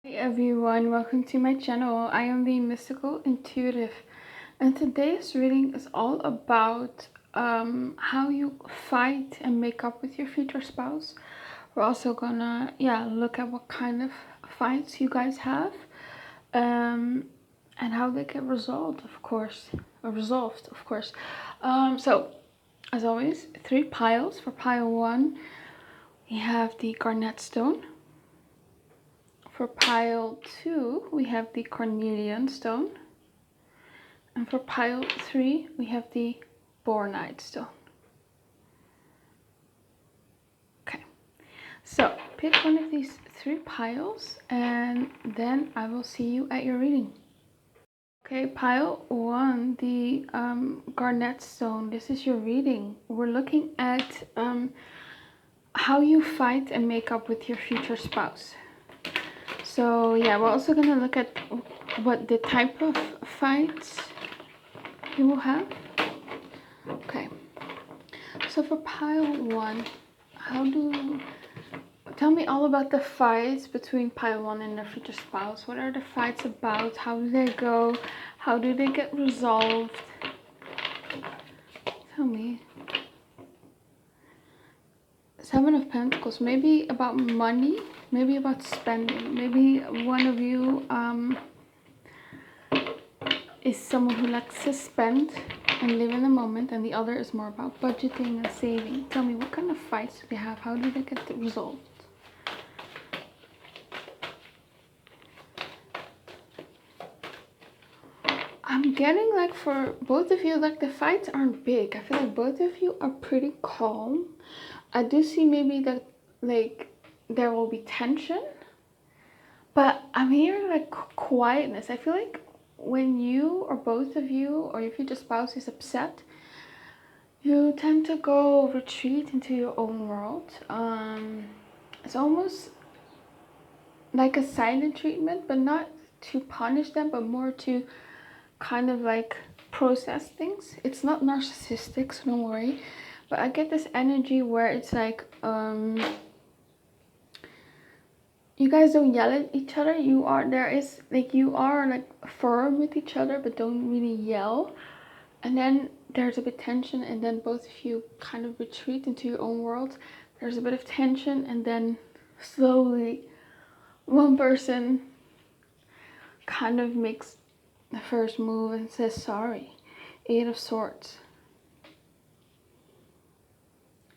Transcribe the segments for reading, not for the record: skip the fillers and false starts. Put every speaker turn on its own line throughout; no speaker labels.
Hey everyone, welcome to my channel. I am the Mystical Intuitive, and today's reading is all about how you fight and make up with your future spouse. We're also gonna look at what kind of fights you guys have, and how they get resolved, of course. So as always, 3 piles. For pile 1, we have the garnet stone. For pile 2, we have the cornelian stone. And for pile 3, we have the boronite stone. Okay, so pick one of these 3 piles and then I will see you at your reading. Okay, pile 1, the garnet stone. This is your reading. We're looking at how you fight and make up with your future spouse. So yeah, we're also going to look at what the type of fights you will have. Okay, so for pile 1, tell me all about the fights between pile 1 and their future spouse. What are the fights about? How do they go? How do they get resolved? Tell me. 7 of Pentacles, maybe about money, maybe about spending. Maybe one of you is someone who likes to spend and live in the moment, and the other is more about budgeting and saving. Tell me, what kind of fights do they have? How do they get resolved? I'm getting, like, for both of you, like, the fights aren't big. I feel like both of you are pretty calm. I do see maybe that, like, there will be tension, but I'm hearing, like, quietness. I feel like when you or both of you or your future spouse is upset, you tend to go retreat into your own world. It's almost like a silent treatment, but not to punish them, but more to kind of like process things. It's not narcissistic, so don't worry. But I get this energy where it's like you guys don't yell at each other. You are like firm with each other, but don't really yell. And then there's a bit of tension, and then both of you kind of retreat into your own world. There's a bit of tension, and then slowly one person kind of makes the first move and says sorry. 8 of Swords.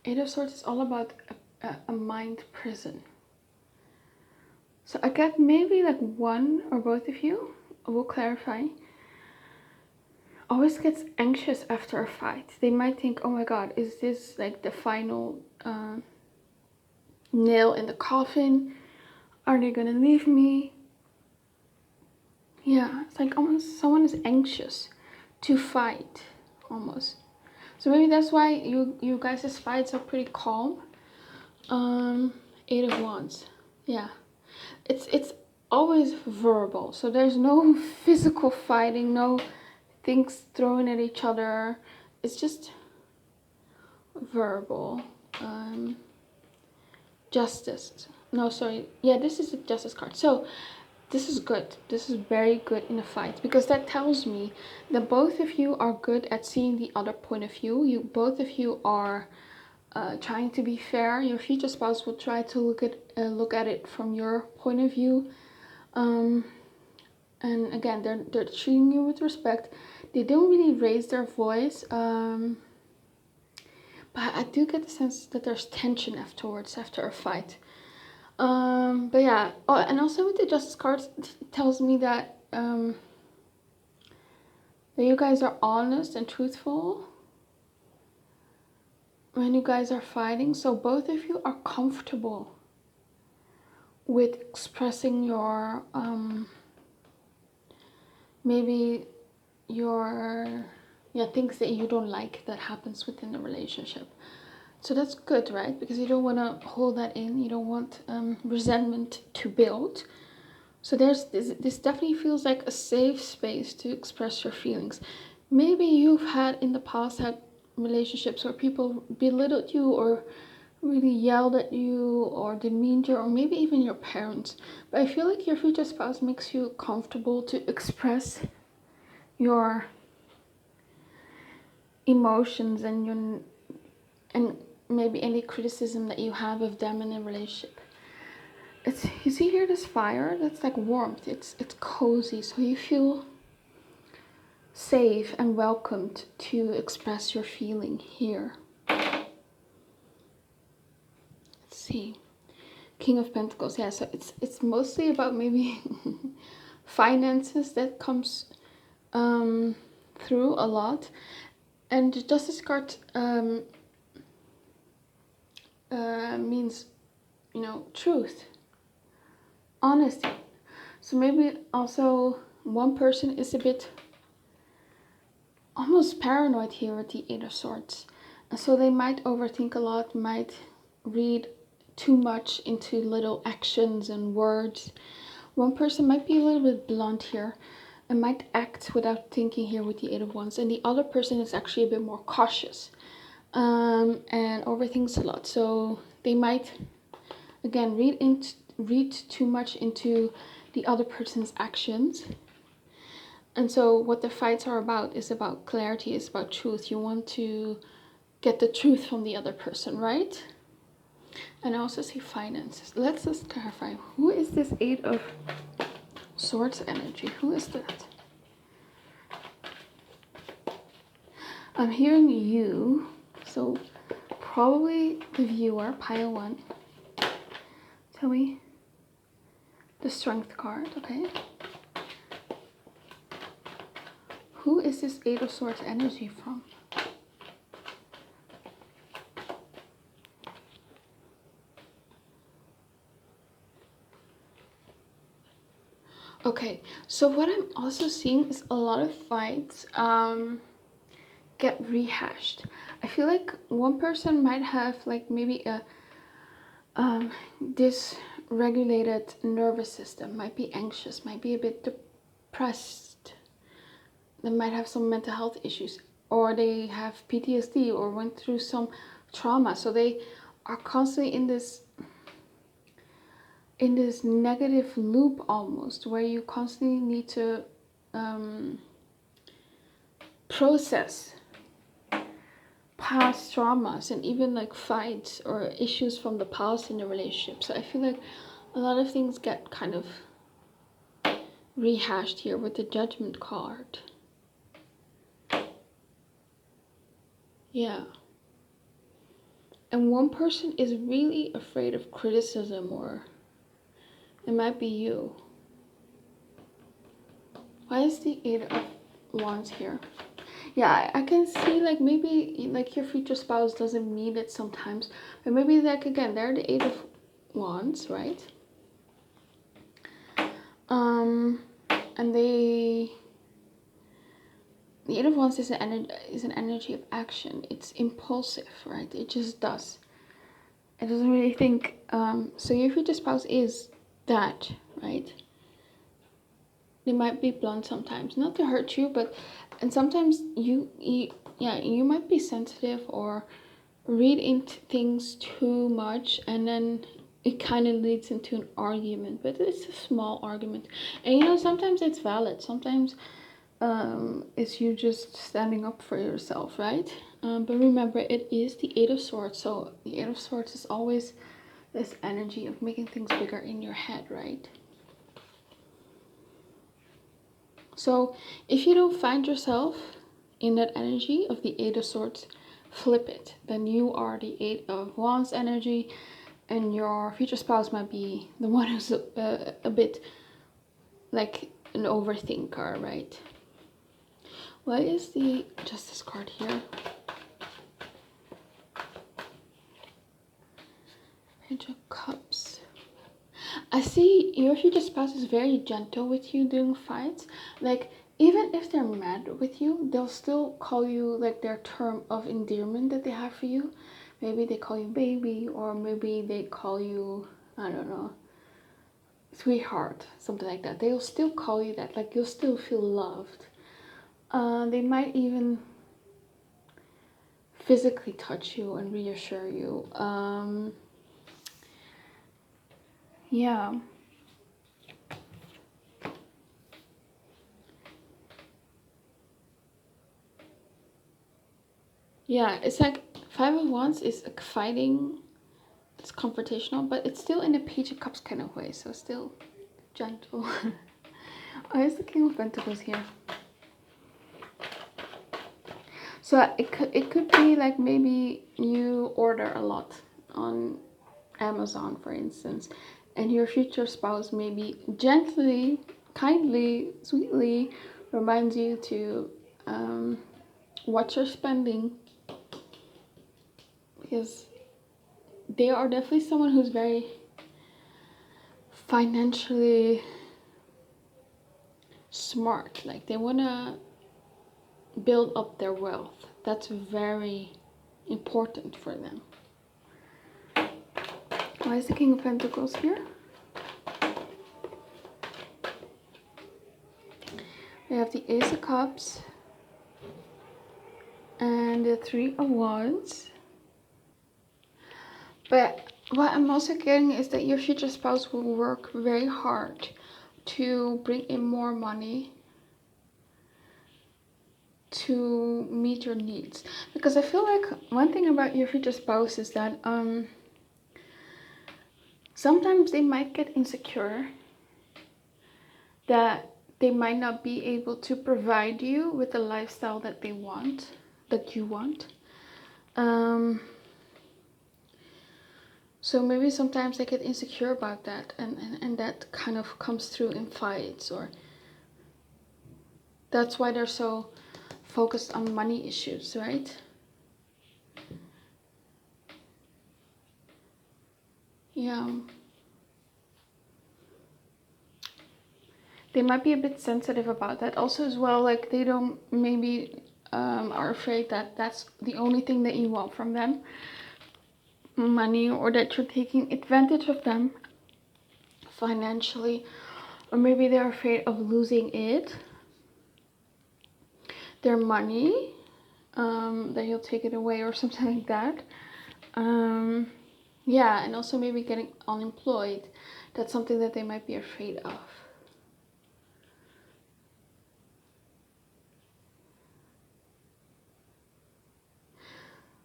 8 of Swords is all about a mind prison. So I get maybe like one or both of you, I will clarify, always gets anxious after a fight. They might think, oh my god, is this like the final nail in the coffin? Are they gonna leave me? Yeah, it's like almost someone is anxious to fight, almost. So maybe that's why you guys' fights are pretty calm. 8 of Wands. Yeah, it's always verbal, so there's no physical fighting, no things thrown at each other. It's just verbal. Justice. No, sorry. Yeah, this is a Justice card. So this is good. This is very good in a fight, because that tells me that both of you are good at seeing the other point of view. Both of you are trying to be fair. Your future spouse will try to look at it from your point of view. And again, they're treating you with respect. They don't really raise their voice. But I do get the sense that there's tension afterwards, after a fight. But yeah, oh, and also with the Justice cards, it tells me that that you guys are honest and truthful when you guys are fighting. So both of you are comfortable with expressing your maybe your things that you don't like that happens within the relationship. So that's good, right? Because you don't want to hold that in. You don't want resentment to build. So there's this definitely feels like a safe space to express your feelings. Maybe you've had in the past had relationships where people belittled you or really yelled at you or demeaned you, or maybe even your parents. But I feel like your future spouse makes you comfortable to express your emotions and maybe any criticism that you have of them in a relationship. It's, you see here this fire, that's like warmth. It's cozy, so you feel safe and welcomed to express your feeling here. Let's see. King of Pentacles. Yeah, so it's mostly about maybe finances that comes through a lot. And the Justice card means, you know, truth, honesty. So maybe also one person is a bit almost paranoid here with the Eight of Swords. And so they might overthink a lot, might read too much into little actions and words. One person might be a little bit blunt here and might act without thinking here with the Eight of Wands. And the other person is actually a bit more cautious and overthinks a lot. So they might, again, read too much into the other person's actions. And so what the fights are about is about clarity, is about truth. You want to get the truth from the other person, right? And I also see finances. Let's just clarify. Who is this Eight of Swords energy? Who is that? I'm hearing you. So probably the viewer, pile one. Tell me the Strength card, okay? Who is this Eight of Swords energy from? Okay, so what I'm also seeing is a lot of fights get rehashed. I feel like one person might have like maybe a dysregulated nervous system, might be anxious, might be a bit depressed. They might have some mental health issues, or they have PTSD or went through some trauma. So they are constantly in this negative loop almost, where you constantly need to process past traumas and even like fights or issues from the past in the relationship. So I feel like a lot of things get kind of rehashed here with the Judgment card. Yeah. And one person is really afraid of criticism, or it might be you. Why is the Eight of Wands here? Yeah, I can see like maybe like your future spouse doesn't mean it sometimes, but maybe like again they're the Eight of Wands, right? And the Eight of Wands is an energy of action. It's impulsive, right? It just does. It doesn't really think. So your future spouse is that, right? They might be blunt sometimes, not to hurt you, but and sometimes you might be sensitive or read into things too much, and then it kind of leads into an argument, but it's a small argument. And you know, sometimes it's valid, sometimes it's you just standing up for yourself, right? But remember, it is the Eight of Swords, so the Eight of Swords is always this energy of making things bigger in your head, right? So if you don't find yourself in that energy of the Eight of Swords, flip it. Then you are the Eight of Wands energy, and your future spouse might be the one who's a bit like an overthinker, right? Why is the Justice card here? Page of Cups. I see your future spouse is very gentle with you during fights. Like, even if they're mad with you, they'll still call you like their term of endearment that they have for you. Maybe they call you baby, or maybe they call you, I don't know, sweetheart, something like that. They'll still call you that, like you'll still feel loved. They might even physically touch you and reassure you. Yeah. Yeah, it's like Five of Wands is like fighting, it's confrontational, but it's still in a Page of Cups kind of way, so still gentle. Oh, here's the King of Pentacles here. So it could be like maybe you order a lot on Amazon, for instance, and your future spouse maybe gently, kindly, sweetly reminds you to watch your spending, because they are definitely someone who's very financially smart. Like they want to build up their wealth. That's very important for them. Why is the King of Pentacles here? We have the Ace of Cups and the Three of Wands. But what I'm also getting is that your future spouse will work very hard to bring in more money to meet your needs. Because I feel like one thing about your future spouse is that sometimes they might get insecure that they might not be able to provide you with the lifestyle that they want, that you want. So maybe sometimes they get insecure about that, and that kind of comes through in fights, or that's why they're so focused on money issues, right? Yeah. They might be a bit sensitive about that also as well, like they don't maybe are afraid that that's the only thing that you want from them, money, or that you're taking advantage of them financially, or maybe they're afraid of losing it, their money, that you'll take it away or something like that. Yeah, and also maybe getting unemployed. That's something that they might be afraid of.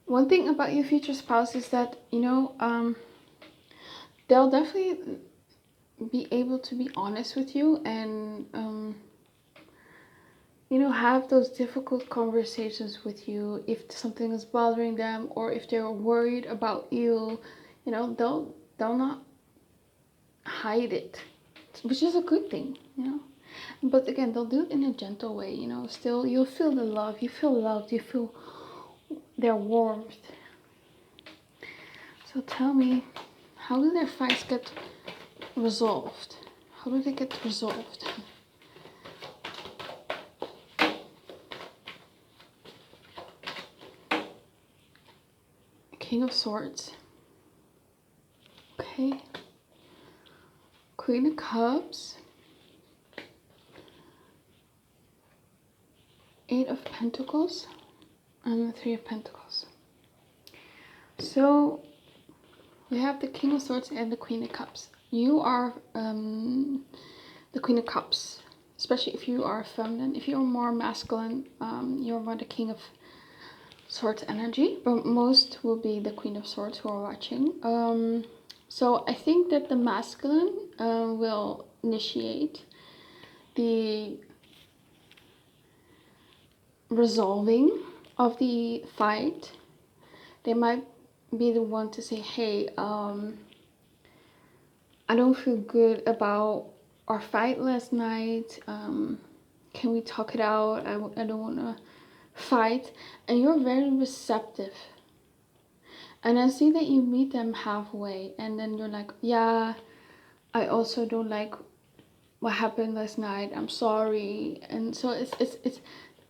One thing about your future spouse is that, you know, they'll definitely be able to be honest with you and, you know, have those difficult conversations with you if something is bothering them, or if they're worried about you. You know, they'll not hide it, which is a good thing, you know. But again, they'll do it in a gentle way, you know. Still, you'll feel the love, you feel loved, you feel their warmth. So tell me, how do their fights get resolved? How do they get resolved? King of Swords. Okay. Queen of Cups. Eight of Pentacles. And the Three of Pentacles. So we have the King of Swords and the Queen of Cups. You are the Queen of Cups, especially if you are feminine. If you're more masculine, you're more the King of Swords energy, but most will be the Queen of Swords who are watching. So I think that the masculine will initiate the resolving of the fight. They might be the one to say, hey, I don't feel good about our fight last night. Can we talk it out? I don't want to fight. And you're very receptive. And I see that you meet them halfway, and then you're like, yeah, I also don't like what happened last night. I'm sorry. And so it's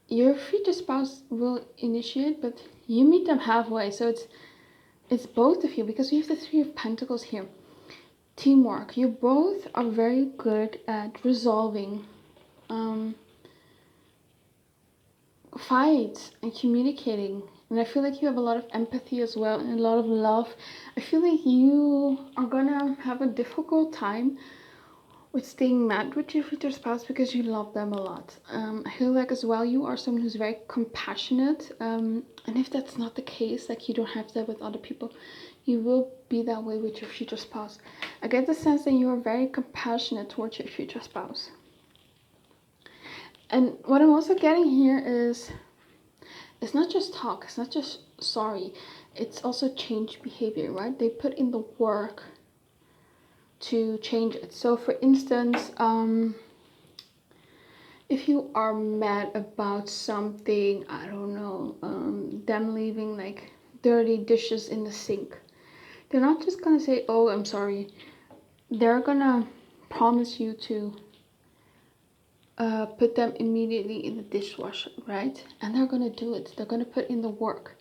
your future spouse will initiate, but you meet them halfway. So it's both of you, because you have the Three of Pentacles here. Teamwork. You both are very good at resolving fights and communicating And I feel like you have a lot of empathy as well and a lot of love. I feel like you are gonna have a difficult time with staying mad with your future spouse because you love them a lot. I feel like as well you are someone who's very compassionate. And if that's not the case, like you don't have that with other people, you will be that way with your future spouse. I get the sense that you are very compassionate towards your future spouse. And what I'm also getting here is, it's not just talk, it's not just sorry, it's also change behavior, right? They put in the work to change it. So for instance, if you are mad about something, I don't know, them leaving like dirty dishes in the sink, they're not just gonna say, oh, I'm sorry. They're gonna promise you to put them immediately in the dishwasher, right? And they're gonna do it. They're gonna put in the work.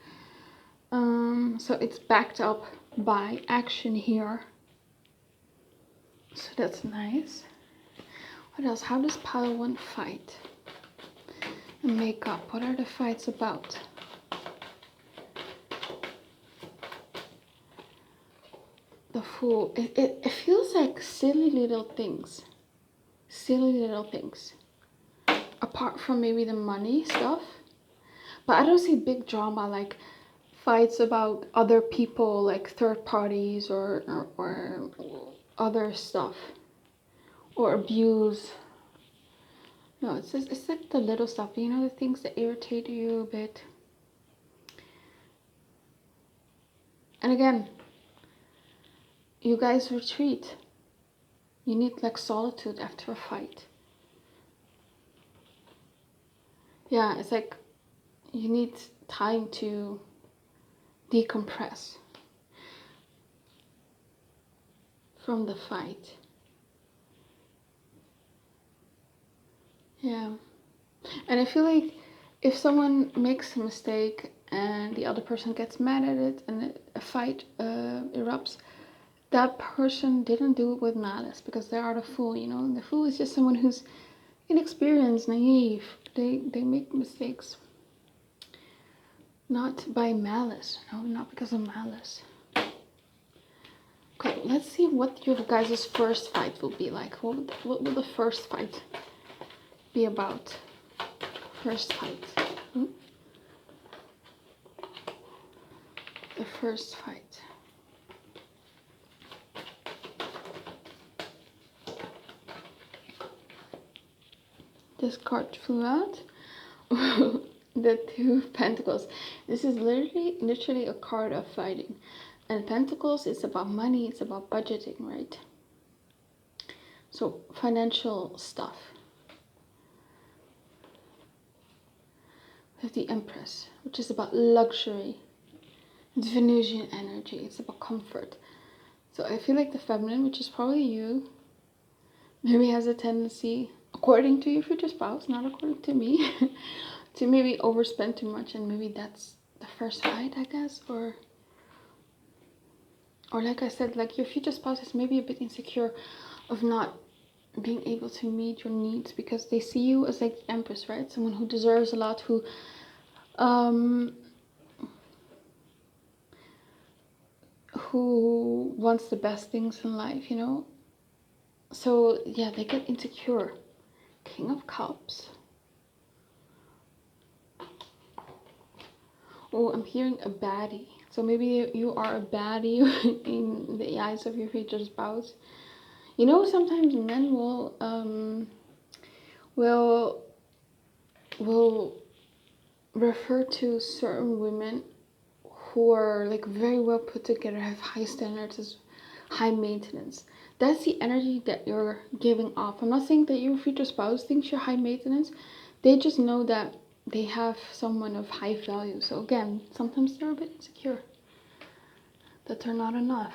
So it's backed up by action here. So that's nice. What else? How does pile 1 fight and make up? What are the fights about? The Fool. It feels like silly little things. Silly little things. Apart from maybe the money stuff. But I don't see big drama like fights about other people, like third parties or other stuff. Or abuse. No, it's like the little stuff, you know, the things that irritate you a bit. And again, you guys retreat. You need like solitude after a fight. Yeah, it's like you need time to decompress from the fight. Yeah. And I feel like if someone makes a mistake and the other person gets mad at it and a fight erupts, that person didn't do it with malice because they are the fool, you know. And the fool is just someone who's inexperienced, naive. They make mistakes. Not by malice, no, not because of malice. Okay, let's see what your guys' first fight will be like. What will the first fight be about? First fight. The first fight. This card flew out. The Two of Pentacles. This is literally a card of fighting. And Pentacles is about money, it's about budgeting, right? So financial stuff. We have the Empress, which is about luxury. It's Venusian energy, it's about comfort. So I feel like the feminine, which is probably you, maybe has a tendency, according to your future spouse, not according to me, to maybe overspend too much, and maybe that's the first fight, I guess, or like I said, like your future spouse is maybe a bit insecure of not being able to meet your needs because they see you as like the Empress, right? Someone who deserves a lot, who wants the best things in life, you know. So yeah, they get insecure. King of Cups. Oh, I'm hearing a baddie. So maybe you are a baddie in the eyes of your future spouse. You know, sometimes men will refer to certain women who are like very well put together, have high standards, high maintenance. That's the energy that you're giving off. I'm not saying that your future spouse thinks you're high maintenance. They just know that they have someone of high value. So again, sometimes they're a bit insecure that they're not enough.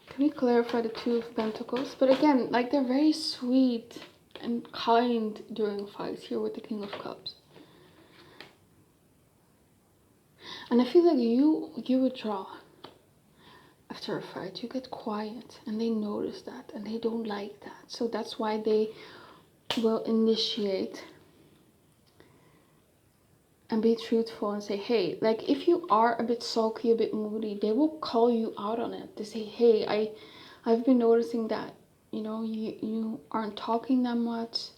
Can we clarify the Two of Pentacles? But again, like they're very sweet and kind during fights here with the King of Cups. And I feel like you withdraw after a fight. You get quiet and they notice that and they don't like that. So that's why they will initiate and be truthful and say, hey, like if you are a bit sulky, a bit moody, they will call you out on it. They say, hey, I've been noticing that, you know, you aren't talking that much.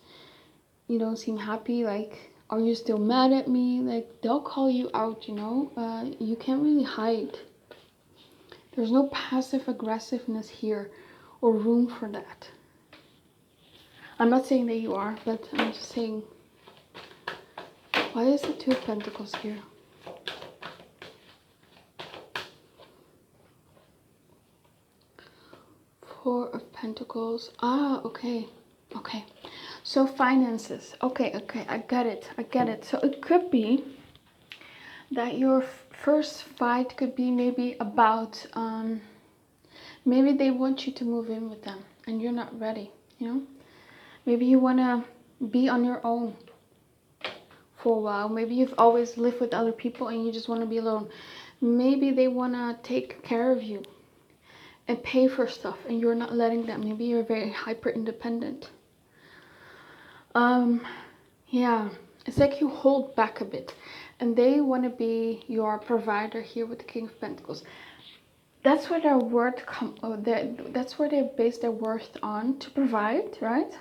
You don't seem happy. Like, are you still mad at me? Like, they'll call you out, you know. You can't really hide. There's no passive aggressiveness here or room for that. I'm not saying that you are, but I'm just saying, why is the Two of Pentacles here? Four of Pentacles. Ah, okay. Okay. So finances. Okay, I get it. So it could be that your first fight could be maybe about, maybe they want you to move in with them and you're not ready, you know? Maybe you want to be on your own for a while. Maybe you've always lived with other people and you just want to be alone. Maybe they want to take care of you and pay for stuff and you're not letting them. Maybe you're very hyper independent. Yeah, it's like you hold back a bit and they want to be your provider here with the King of Pentacles. That's where their worth that's where they base their worth on, to provide, right?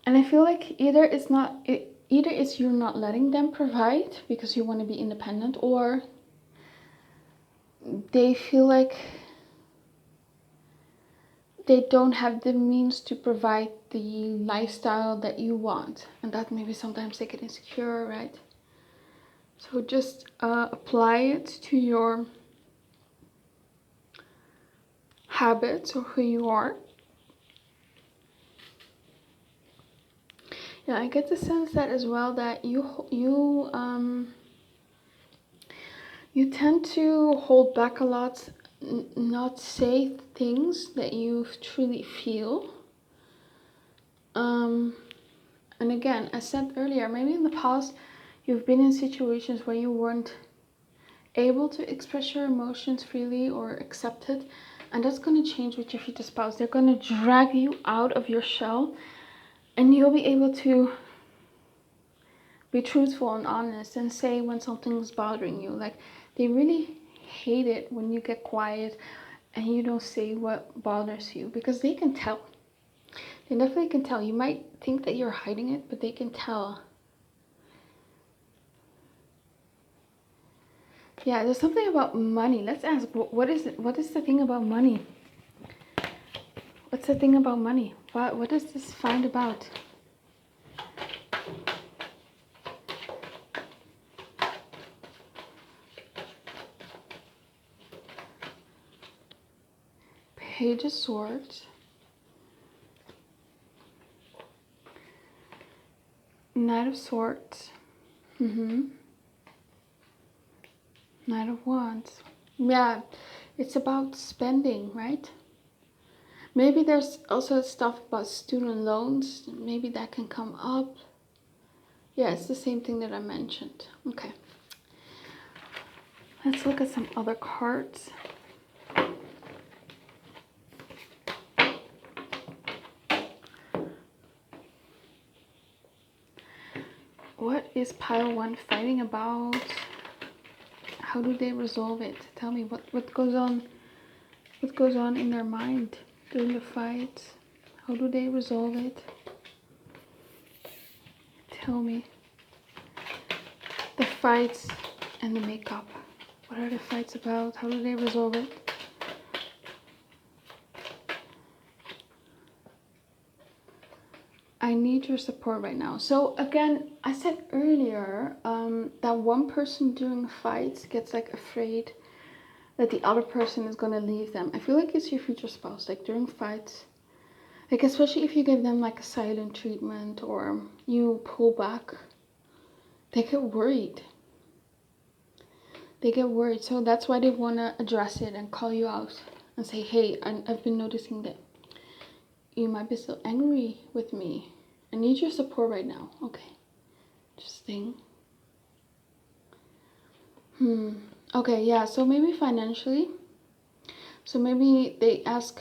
And I feel like either it's you're not letting them provide because you want to be independent, or they feel like they don't have the means to provide the lifestyle that you want, and that maybe sometimes they get insecure, right? So just apply it to your habits or who you are. Yeah, I get the sense that as well, that you tend to hold back a lot, not say things that you truly feel. And again, as said earlier, maybe in the past you've been in situations where you weren't able to express your emotions freely or accept it, and that's going to change with your future spouse. They're going to drag you out of your shell and you'll be able to be truthful and honest and say when something's bothering you. Like, they really hate it when you get quiet and you don't say what bothers you, because they can tell. They definitely can tell. You might think that you're hiding it, but they can tell. Yeah, there's something about money. Let's ask, what is it? What is the thing about money? What's the thing about money? What does this find about? Page of Swords. Knight of Swords. Knight of Wands. Yeah, it's about spending, right? Maybe there's also stuff about student loans. Maybe that can come up. Yeah, it's the same thing that I mentioned. Okay. Let's look at some other cards. What is pile one fighting about? How do they resolve it? Tell me what goes on. What goes on in their mind during the fight? How do they resolve it? Tell me. The fights and the makeup. What are the fights about? How do they resolve it? I need your support right now. So again, I said earlier that one person during fights gets like afraid that the other person is gonna leave them. I feel like it's your future spouse. Like during fights, like especially if you give them like a silent treatment or you pull back, they get worried. They get worried. So that's why they wanna address it and call you out and say, hey, I've been noticing that you might be so angry with me. I need your support right now. Okay. Just think. Okay, yeah, so maybe financially. So maybe they ask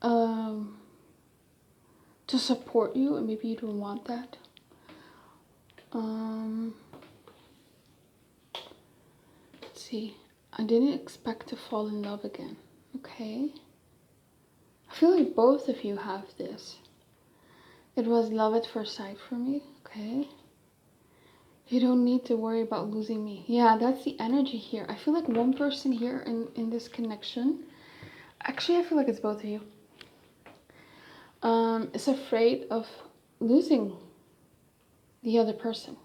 to support you and maybe you don't want that. Let's see. I didn't expect to fall in love again. Okay. I feel like both of you have this. It was love at first sight for me. Okay. You don't need to worry about losing me. Yeah, that's the energy here. I feel like one person here in this connection, actually I feel like it's both of you, is afraid of losing the other person.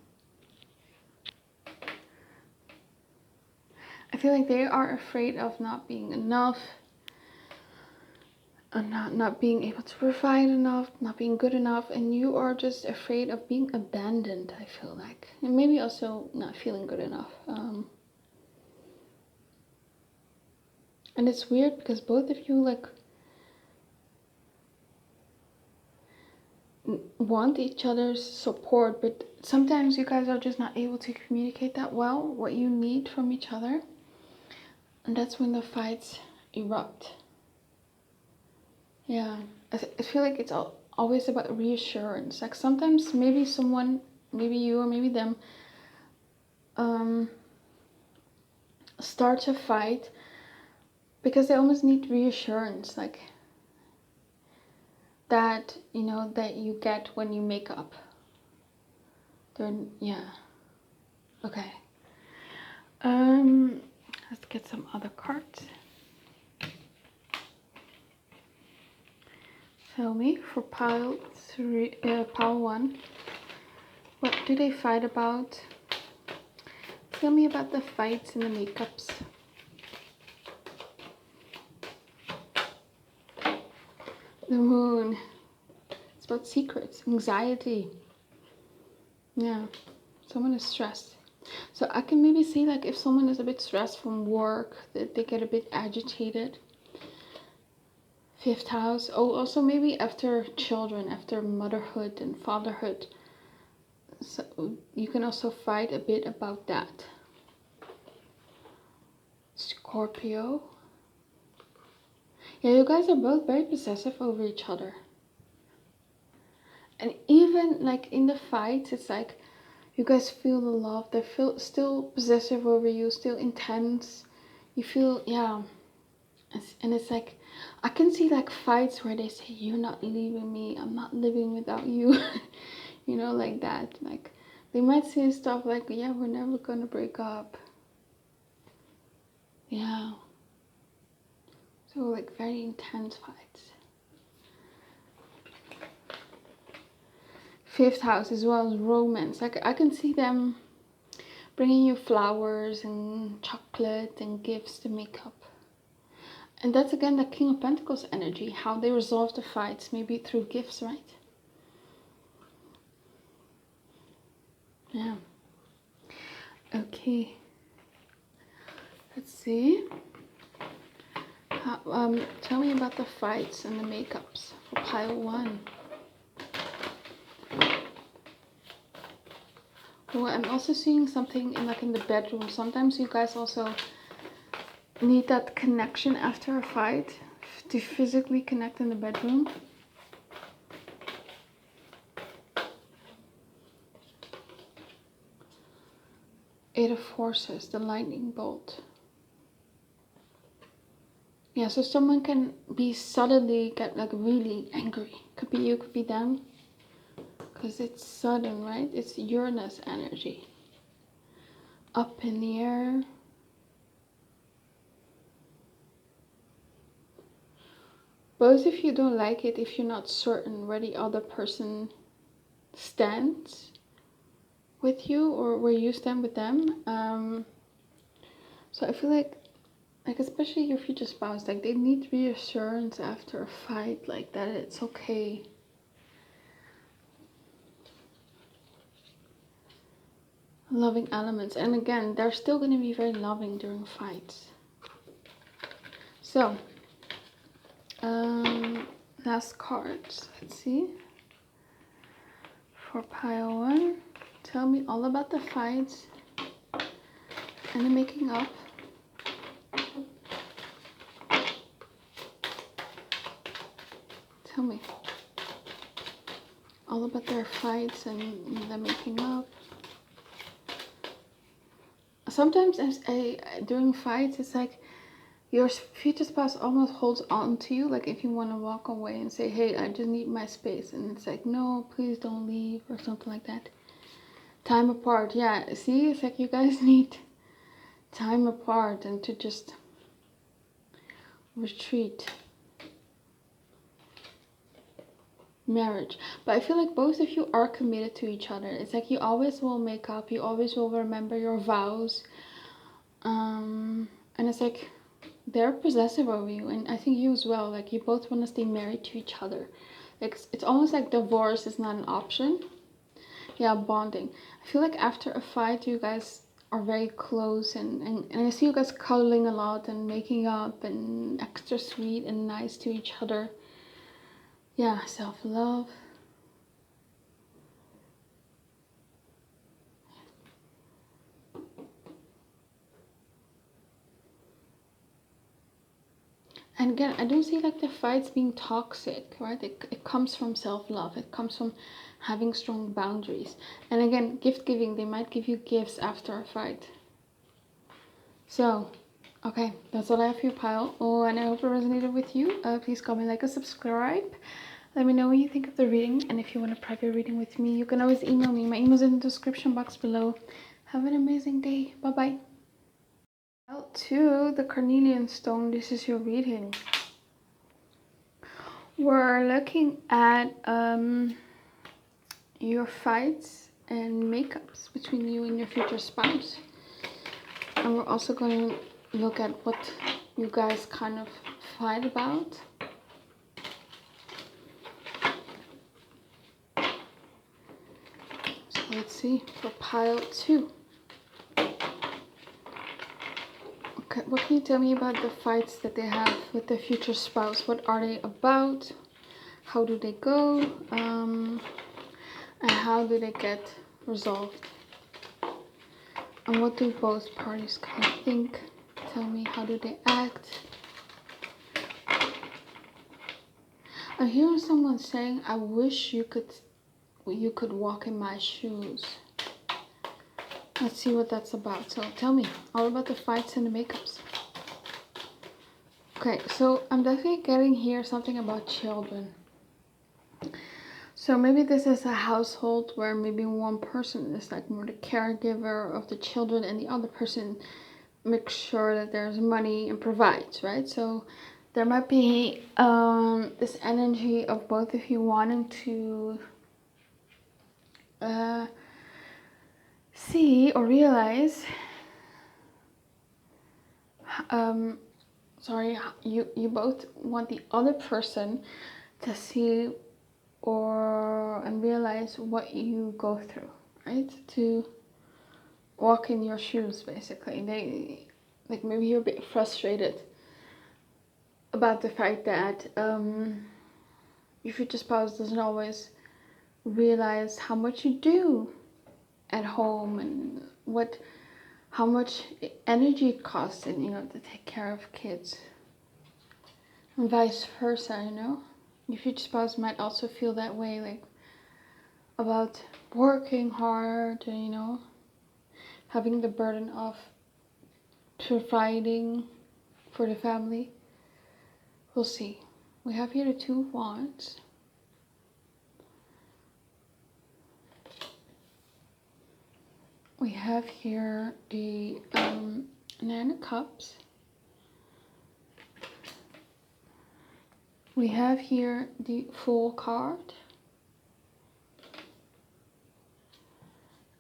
I feel like they are afraid of not being enough, and not being able to provide enough, not being good enough, and you are just afraid of being abandoned, I feel like. And maybe also not feeling good enough. And it's weird because both of you like want each other's support, but sometimes you guys are just not able to communicate that well what you need from each other. And that's when the fights erupt. Yeah, I feel like it's always about reassurance. Like sometimes maybe someone, maybe you or maybe them, starts a fight because they almost need reassurance, like that, you know, that you get when you make up. Yeah. Okay. Let's get some other cards. Tell me for pile 1. What do they fight about? Tell me about the fights and the makeups. The moon. It's about secrets, anxiety. Yeah, someone is stressed. So I can maybe see like if someone is a bit stressed from work, that they get a bit agitated. 5th house. Oh, also maybe after children, after motherhood and fatherhood. So you can also fight a bit about that. Scorpio. Yeah, you guys are both very possessive over each other. And even like in the fights, it's like you guys feel the love. They feel still possessive over you, still intense. You feel, yeah. And it's like, I can see like fights where they say, you're not leaving me, I'm not living without you. You know, like that. Like they might say stuff like, yeah, we're never gonna break up. Yeah. So like very intense fights. 5th house as well as romance. Like I can see them bringing you flowers and chocolate and gifts to make up. And that's again the King of Pentacles energy, how they resolve the fights, maybe through gifts, right? Yeah. Okay. Let's see. Tell me about the fights and the makeups for pile 1. Oh, I'm also seeing something in like in the bedroom. Sometimes you guys also need that connection after a fight to physically connect in the bedroom. Eight of Forces, the lightning bolt. Yeah, so someone can be suddenly get like really angry. Could be you, could be them. Because it's sudden, right? It's Uranus energy. Up in the air. Both of you don't like it if you're not certain where the other person stands with you or where you stand with them. So I feel like especially your future spouse, like they need reassurance after a fight like that. It's okay. Loving elements, and again, they're still going to be very loving during fights. So, last cards. Let's see. For pile 1, tell me all about the fights and the making up. Tell me all about their fights and the making up. sometimes during fights, it's like your future spouse almost holds on to you, like if you want to walk away and say, hey, I just need my space, and it's like, no, please don't leave, or something like that. Time apart, yeah, see, it's like you guys need time apart and to just retreat. Marriage, but I feel like both of you are committed to each other. It's like you always will make up, you always will remember your vows, and it's like they're possessive over you, and I think you as well. Like you both want to stay married to each other. Like it's almost like divorce is not an option. Yeah, bonding. I feel like after a fight, you guys are very close, and I see you guys cuddling a lot and making up and extra sweet and nice to each other. Yeah, self-love. And again, I don't see like the fights being toxic, right? It comes from self-love. It comes from having strong boundaries. And again, gift giving, they might give you gifts after a fight. So, okay, that's all I have for your pile. Oh, and I hope it resonated with you. Please comment, like, and subscribe. Let me know what you think of the reading. And if you want a private reading with me, you can always email me. My email's in the description box below. Have an amazing day. Bye-bye. Out to the Carnelian stone. This is your reading. We're looking at your fights and makeups between you and your future spouse. And we're also going to look at what you guys kind of fight about. So let's see for pile 2. Okay, what can you tell me about the fights that they have with their future spouse? What are they about? How do they go? And how do they get resolved? And what do both parties kind of think? Tell me, how do they act? I'm hearing someone saying, I wish you could walk in my shoes. Let's see what that's about. So tell me all about the fights and the makeups. Okay, so I'm definitely getting here something about children. So maybe this is a household where maybe one person is like more the caregiver of the children and the other person makes sure that there's money and provides, right? So there might be this energy of both of you wanting to see or realize you both want the other person to see and realize what you go through, right? To walk in your shoes, basically. Like maybe you're a bit frustrated about the fact that your future spouse doesn't always realize how much you do at home and how much energy it costs, and to take care of kids, and vice versa. Your future spouse might also feel that way, like about working hard and having the burden of providing for the family. We'll see. We have here the 2 of Wands. We have here the 9 of Cups. We have here the Fool card.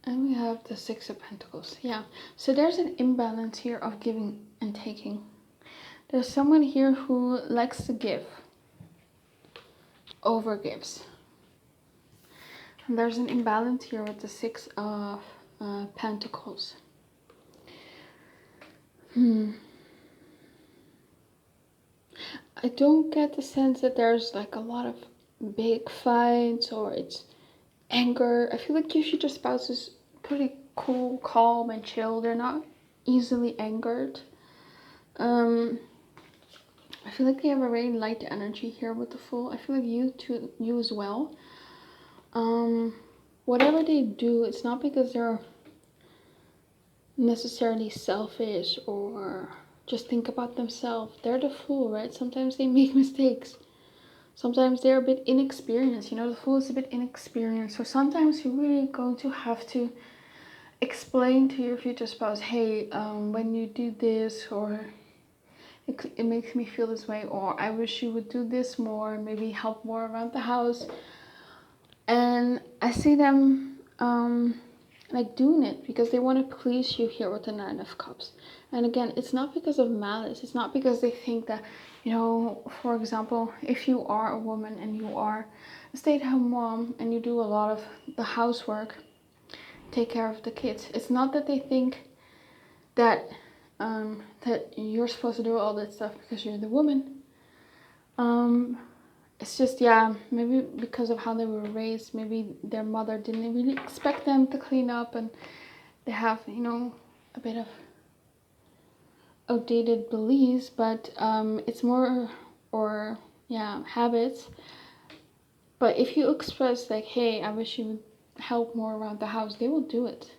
And we have the 6 of Pentacles. Yeah, so there's an imbalance here of giving and taking. There's someone here who likes to give, overgives. And there's an imbalance here with the 6 of Pentacles. I don't get the sense that there's like a lot of big fights or it's anger. I feel like your future spouse is pretty cool, calm, and chill. They're not easily angered. I feel like they have a very light energy here with the Fool. I feel like you as well. Whatever they do, it's not because they're necessarily selfish or just think about themselves. They're the fool, right? Sometimes they make mistakes. Sometimes they're a bit inexperienced. You know, the fool is a bit inexperienced. So sometimes you're really going to have to explain to your future spouse, hey, when you do this, or it makes me feel this way, or I wish you would do this more, maybe help more around the house. And I see them like doing it because they want to please you here with the Nine of Cups. And again, it's not because of malice. It's not because they think that, you know, for example, if you are a woman and you are a stay-at-home mom and you do a lot of the housework, take care of the kids, it's not that they think that that you're supposed to do all that stuff because you're the woman. It's just, yeah, maybe because of how they were raised, maybe their mother didn't really expect them to clean up, and they have, you know, a bit of outdated beliefs, but it's more, or yeah, habits. But if you express like, hey, I wish you would help more around the house, they will do it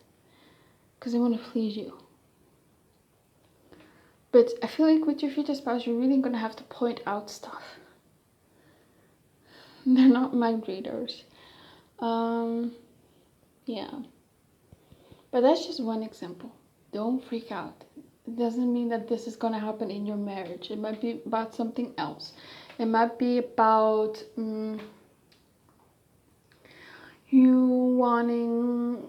because they want to please you. But I feel like with your future spouse, you're really gonna have to point out stuff. They're not mind readers. Yeah. But that's just one example. Don't freak out. It doesn't mean that this is gonna happen in your marriage. It might be about something else. It might be about you wanting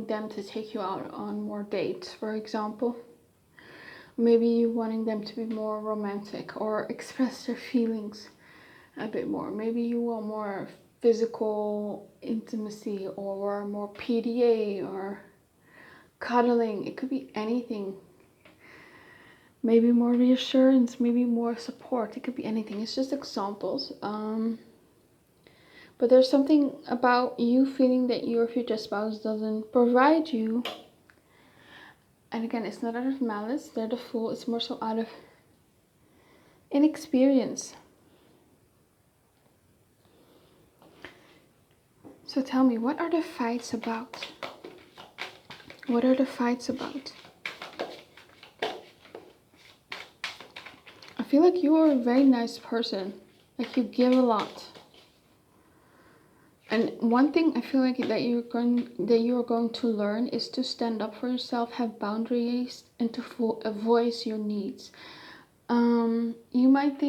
them to take you out on more dates, for example. Maybe you wanting them to be more romantic or express their feelings a bit more. Maybe you want more physical intimacy or more PDA or cuddling. It could be anything. Maybe more reassurance, maybe more support. It could be anything. It's just examples. But there's something about you feeling that your future spouse doesn't provide you. And again, it's not out of malice. They're the fool. It's more so out of inexperience. So tell me, what are the fights about? What are the fights about? I feel like you are a very nice person. Like you give a lot. And one thing I feel like that you're going to learn is to stand up for yourself, have boundaries, and to voice your needs. You might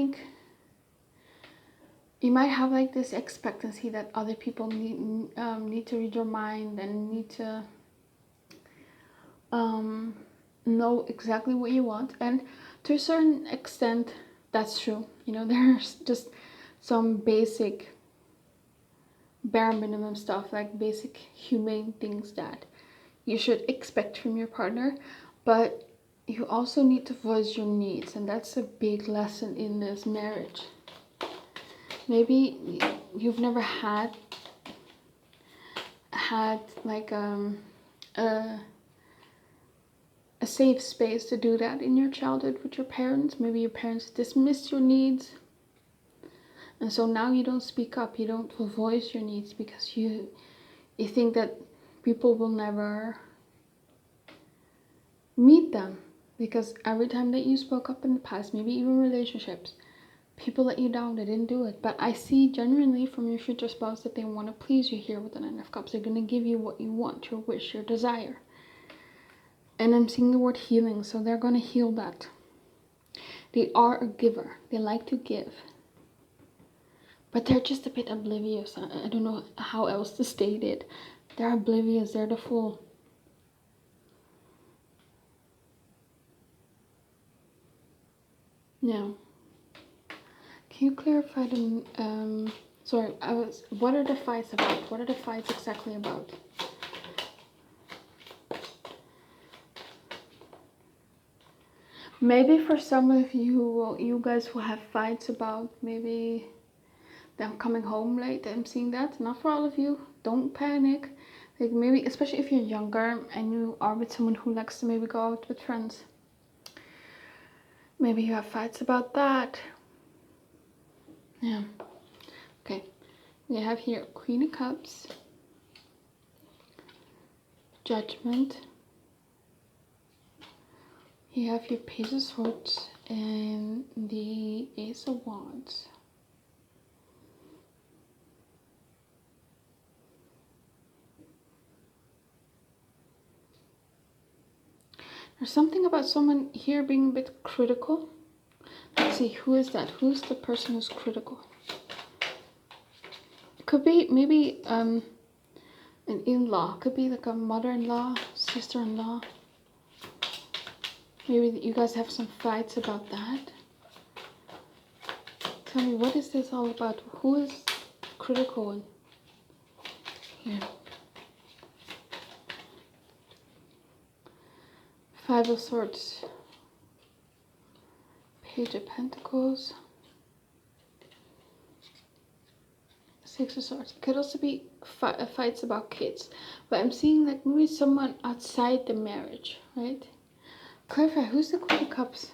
have like this expectancy that other people need to read your mind and need to know exactly what you want. And to a certain extent, that's true. You know, there's just some basic bare minimum stuff, like basic humane things that you should expect from your partner, but you also need to voice your needs, and that's a big lesson in this marriage. Maybe you've never had like a safe space to do that in your childhood with your parents. Maybe your parents dismissed your needs. And so now you don't speak up, you don't voice your needs because you think that people will never meet them. Because every time that you spoke up in the past, maybe even relationships, people let you down, they didn't do it. But I see genuinely from your future spouse that they want to please you here with the Nine of Cups. They're going to give you what you want, your wish, your desire. And I'm seeing the word healing, so they're going to heal that. They are a giver. They like to give. But they're just a bit oblivious. I don't know how else to state it. They're oblivious. They're the fool. Yeah. Can you clarify the... what are the fights about? What are the fights exactly about? Maybe for some of you, you guys will have fights about maybe them coming home late. I'm seeing that. Not for all of you. Don't panic. Like maybe, especially if you're younger and you are with someone who likes to maybe go out with friends. Maybe you have fights about that. Yeah. Okay. We have here Queen of Cups. Judgment. You have your Page of Swords and the Ace of Wands. There's something about someone here being a bit critical. Let's see, who is that? Who's the person who's critical? Could be maybe an in-law. Could be like a mother-in-law, sister-in-law. Maybe you guys have some fights about that. Tell me, what is this all about? Who is critical in here? Five of Swords. Page of Pentacles. Six of Swords. It could also be fights about kids. But I'm seeing like maybe someone outside the marriage, right? Clarify, who's the Queen of Cups?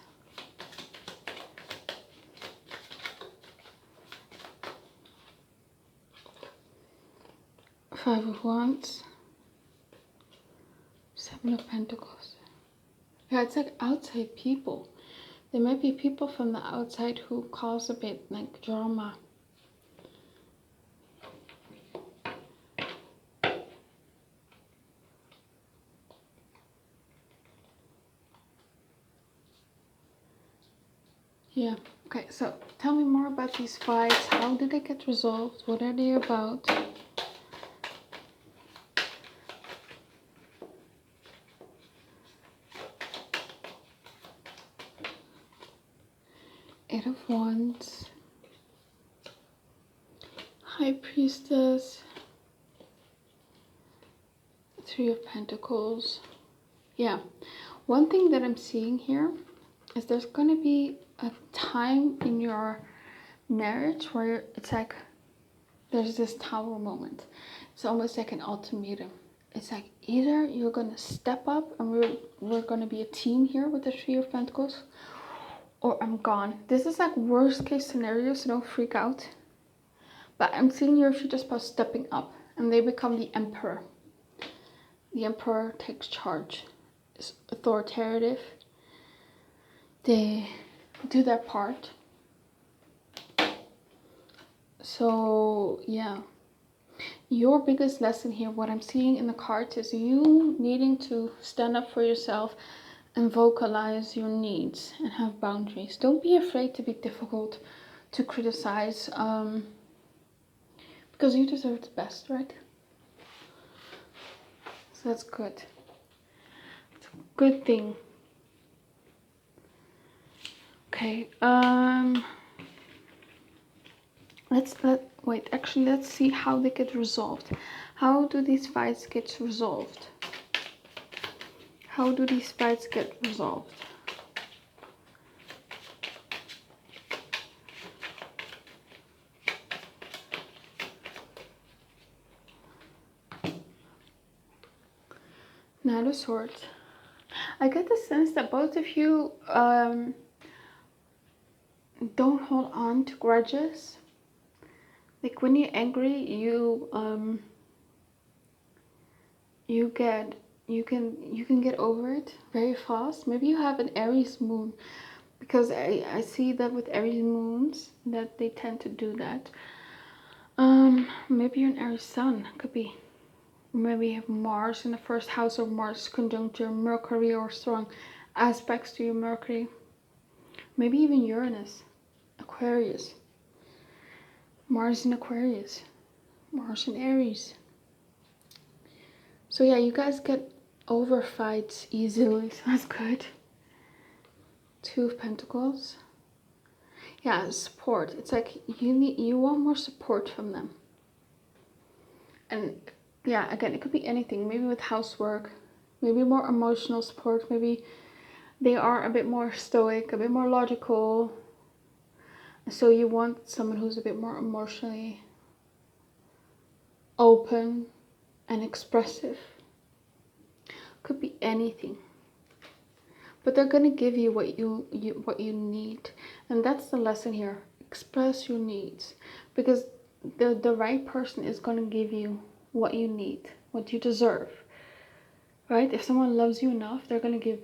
Five of Wands. Seven of Pentacles. Yeah, it's like outside people. There might be people from the outside who cause a bit like drama. Yeah, okay, so tell me more about these fights. How did they get resolved? What are they about? Eight of Wands. High Priestess. Three of Pentacles. Yeah, one thing that I'm seeing here is there's going to be a time in your marriage where it's like there's this tower moment. It's almost like an ultimatum. It's like either you're going to step up and we're going to be a team here with the Three of Pentacles, or I'm gone. This is like worst case scenario, so don't freak out. But I'm seeing your future spouse stepping up and they become the emperor. The emperor takes charge. Is authoritative. They do their part. So yeah, your biggest lesson here, what I'm seeing in the cards, is you needing to stand up for yourself and vocalize your needs and have boundaries. Don't be afraid to be difficult, to criticize, because you deserve the best, right? So that's good. It's a good thing. Okay, let's see how they get resolved. How do these fights get resolved? How do these fights get resolved? Knight of Swords. I get the sense that both of you don't hold on to grudges. Like when you're angry, you can get over it very fast. Maybe you have an Aries moon, because I see that with Aries moons that they tend to do that. Maybe you're an Aries sun, could be. Maybe you have Mars in the first house, or Mars conjunct your Mercury, or strong aspects to your Mercury. Maybe even Uranus, Aquarius. Mars in Aquarius, Mars in Aries. So yeah, you guys get over fights easily, so that's good. Two of Pentacles. Yeah, support. It's like you want more support from them. And yeah, again, it could be anything. Maybe with housework, maybe more emotional support. Maybe they are a bit more stoic, a bit more logical. So you want someone who's a bit more emotionally open and expressive. Could be anything. But they're gonna give you what you need. And that's the lesson here. Express your needs. Because the right person is gonna give you what you need, what you deserve. right? If someone loves you enough, they're going to give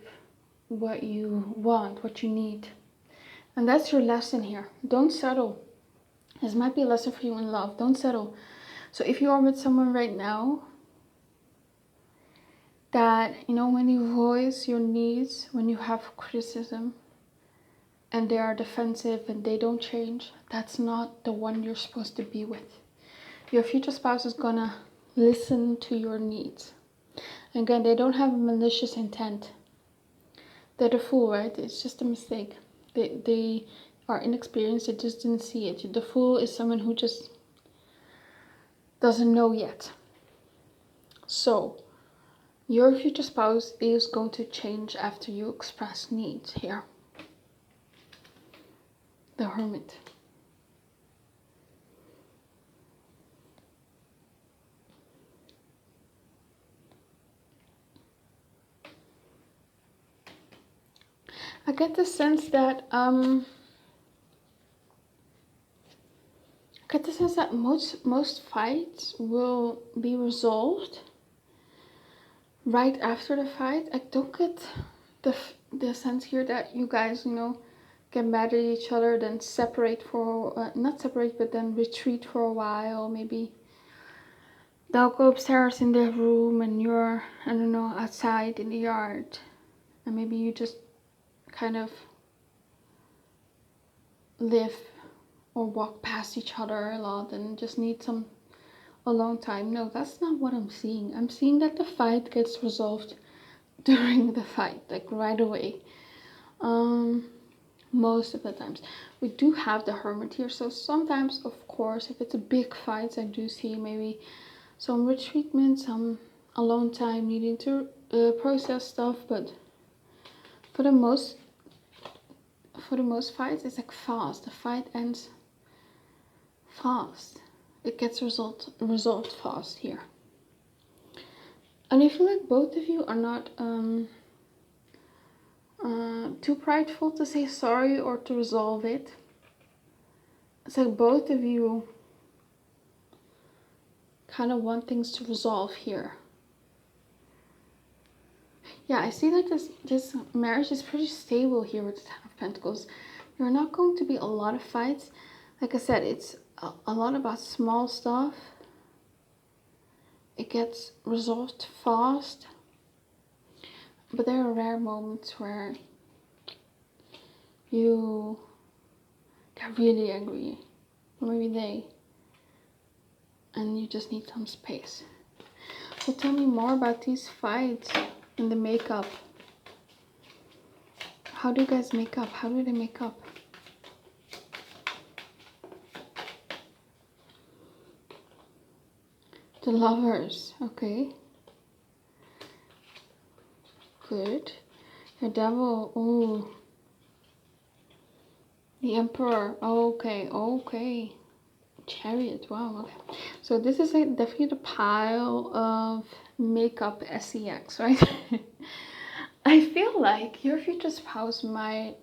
what you want, what you need. And that's your lesson here. Don't settle. This might be a lesson for you in love. Don't settle. So if you are with someone right now, that, you know, when you voice your needs, when you have criticism, and they are defensive and they don't change, that's not the one you're supposed to be with. Your future spouse is gonna listen to your needs. Again, they don't have a malicious intent. They're the fool, right? It's just a mistake. They are inexperienced, they just didn't see it. The fool is someone who just doesn't know yet. So, your future spouse is going to change after you express needs here. The Hermit. I get the sense that most fights will be resolved right after the fight. I don't get the sense here that you guys, you know, get mad at each other, then separate for not separate, but then retreat for a while. Maybe they'll go upstairs in their room and you're, I don't know, outside in the yard, and maybe you just kind of live or walk past each other a lot and just need some alone time. No, that's not what I'm seeing. I'm seeing that the fight gets resolved during the fight, like right away. Most of the times. We do have the Hermit here, so sometimes, of course, if it's a big fight, I do see maybe some retreatment, some alone time, needing to process stuff, but for the most fights, it's like fast. The fight ends fast. It gets resolved fast here. And I feel like both of you are not too prideful to say sorry or to resolve it. It's like both of you kind of want things to resolve here. Yeah, I see that this marriage is pretty stable here with the Ten of Pentacles. There are not going to be a lot of fights. Like I said, it's a lot about small stuff. It gets resolved fast. But there are rare moments where they're really angry. Or maybe they. And you just need some space. So tell me more about these fights and the makeup. How do you guys make up? How do they make up? The Lovers, okay. Good. The Devil, ooh. The Emperor, okay. Chariot, wow, okay. So this is definitely the pile of makeup sex, right? I feel like your future spouse might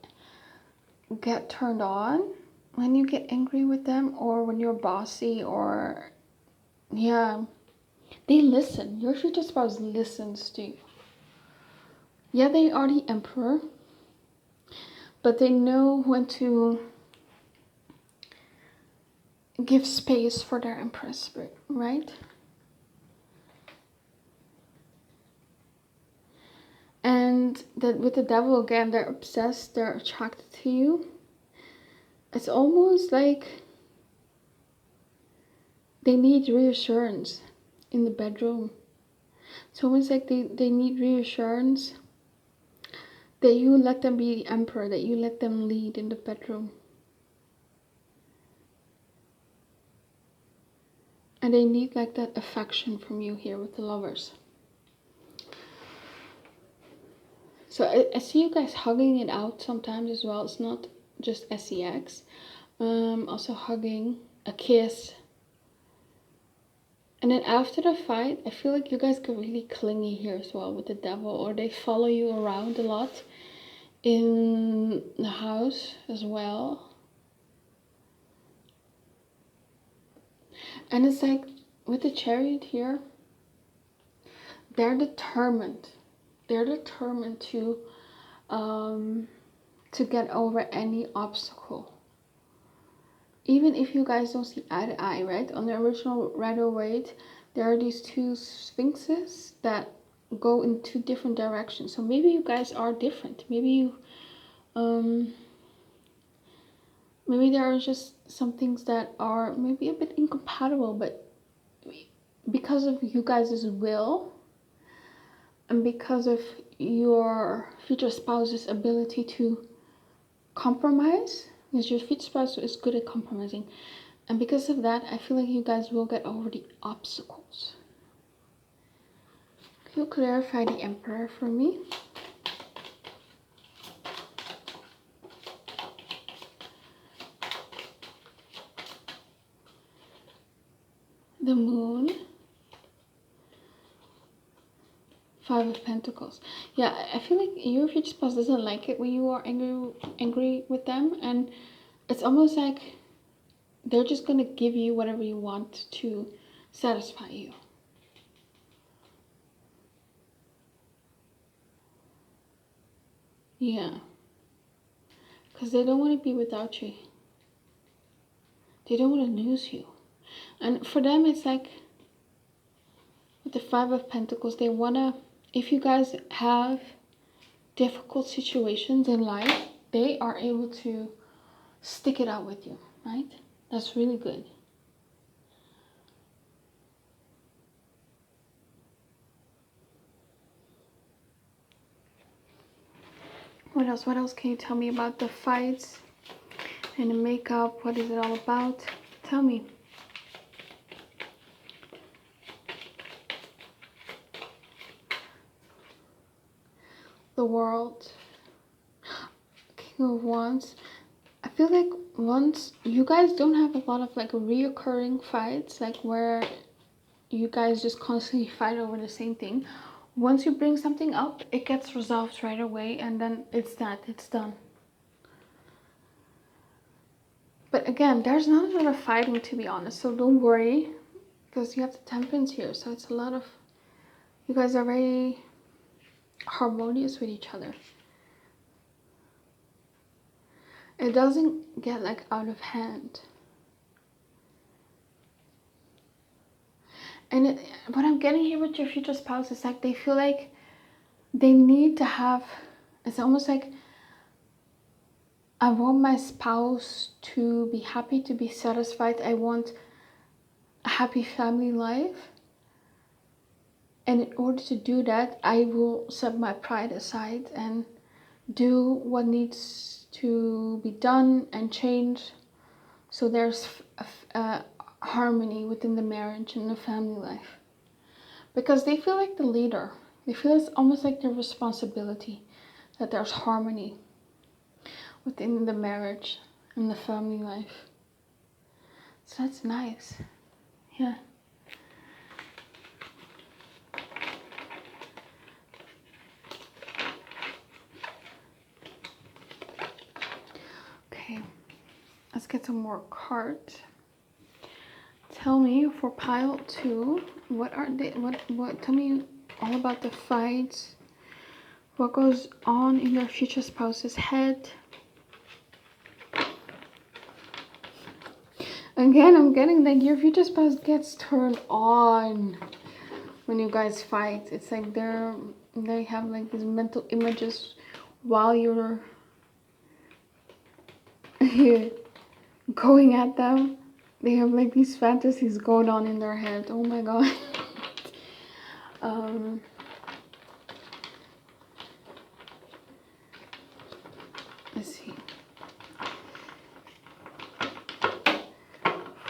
get turned on when you get angry with them, or when you're bossy, or yeah, they listen. Your future spouse listens to you. Yeah, they are the Emperor, but they know when to give space for their Empress, right? And that with the Devil, again, they're obsessed, they're attracted to you. It's almost like they need reassurance in the bedroom. It's almost like they need reassurance that you let them be the Emperor, that you let them lead in the bedroom. And they need like that affection from you here with the Lovers. So I see you guys hugging it out sometimes as well. It's not just sex. Also hugging, a kiss. And then after the fight, I feel like you guys get really clingy here as well with the Devil. Or they follow you around a lot in the house as well. And it's like with the Chariot here, they're determined. They're determined to get over any obstacle. Even if you guys don't see eye to eye, right? On the original Rider-Waite, there are these two sphinxes that go in two different directions. So maybe you guys are different. Maybe you, maybe there are just some things that are maybe a bit incompatible, but because of you guys' will and because of your future spouse's ability to compromise, because your future spouse is good at compromising, and because of that, I feel like you guys will get over the obstacles. Can you clarify the Emperor for me? The Moon. Five of Pentacles. Yeah, I feel like your future spouse doesn't like it when you are angry with them, and it's almost like they're just gonna give you whatever you want to satisfy you. Yeah, because they don't want to be without you. They don't want to lose you. And for them, it's like with the Five of Pentacles, they wanna, if you guys have difficult situations in life, they are able to stick it out with you, right? That's really good. What else? What else can you tell me about the fights and the makeup? What is it all about? Tell me. The World. King of Wands. I feel like once you guys don't have a lot of like reoccurring fights, like where you guys just constantly fight over the same thing. Once you bring something up, it gets resolved right away, and then it's done. But again, there's not a lot of fighting, to be honest, so don't worry, because you have the Temperance here, so it's a lot of, you guys are very harmonious with each other. It doesn't get like out of hand. And what I'm getting here with your future spouse is like they feel like they need to have, it's almost like, I want my spouse to be happy, to be satisfied. I want a happy family life. And in order to do that, I will set my pride aside and do what needs to be done and change. So there's harmony within the marriage and the family life. Because they feel like the leader. They feel it's almost like their responsibility that there's harmony within the marriage and the family life. So that's nice. Yeah. Okay. Let's get some more cards. Tell me for pile 2, what are they, what tell me all about the fights. What goes on in your future spouse's head? Again, I'm getting like your future spouse gets turned on when you guys fight. It's like they have like these mental images while you're going at them. They have like these fantasies going on in their head. Oh my god. Let's see.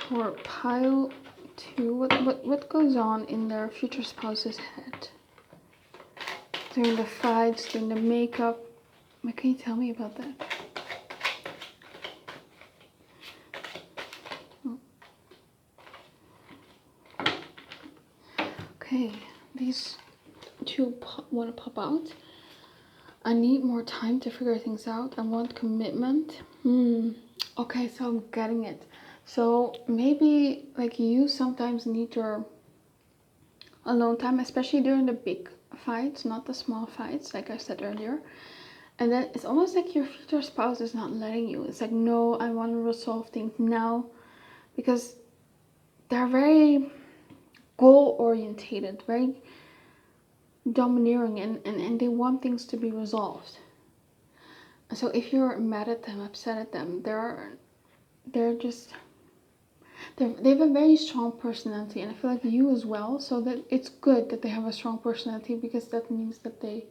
For pile 2, what goes on in their future spouse's head during the fights, during the makeup? What can you tell me about that? Okay, these two want to pop out. I need more time to figure things out. I want commitment. Okay, so I'm getting it. So maybe like you sometimes need your alone time, especially during the big fights, not the small fights, like I said earlier. And then it's almost like your future spouse is not letting you. It's like, no, I want to resolve things now, because they're very goal orientated, very domineering, and they want things to be resolved. So if you're mad at them, upset at them, they have a very strong personality, and I feel like you as well. So that it's good that they have a strong personality, because that means that they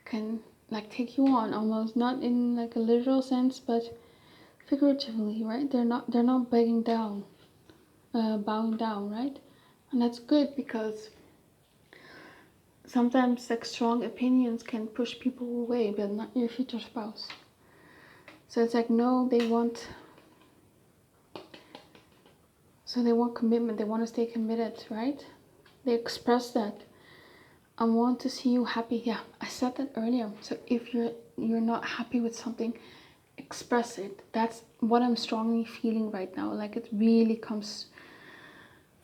can like take you on, almost not in like a literal sense, but figuratively, right? They're not bowing down, right? And that's good, because sometimes like strong opinions can push people away, but not your future spouse. So it's like, no, they want commitment. They want to stay committed, right? They express that. I want to see you happy. Yeah, I said that earlier. So if you're not happy with something, express it. That's what I'm strongly feeling right now. Like, it really comes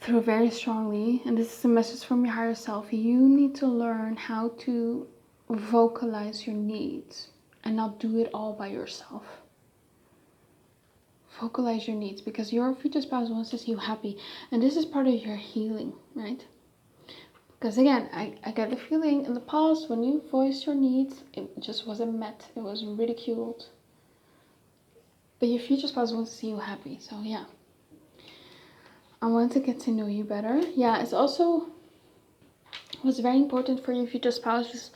through very strongly. And this is a message from your higher self. You need to learn how to vocalize your needs and not do it all by yourself. Vocalize your needs, because your future spouse wants to see you happy, and this is part of your healing, right? Because again, I get the feeling in the past, when you voiced your needs, it just wasn't met. It was ridiculed. But your future spouse wants to see you happy. So yeah, I want to get to know you better. Yeah, it's also what's very important for your future spouse is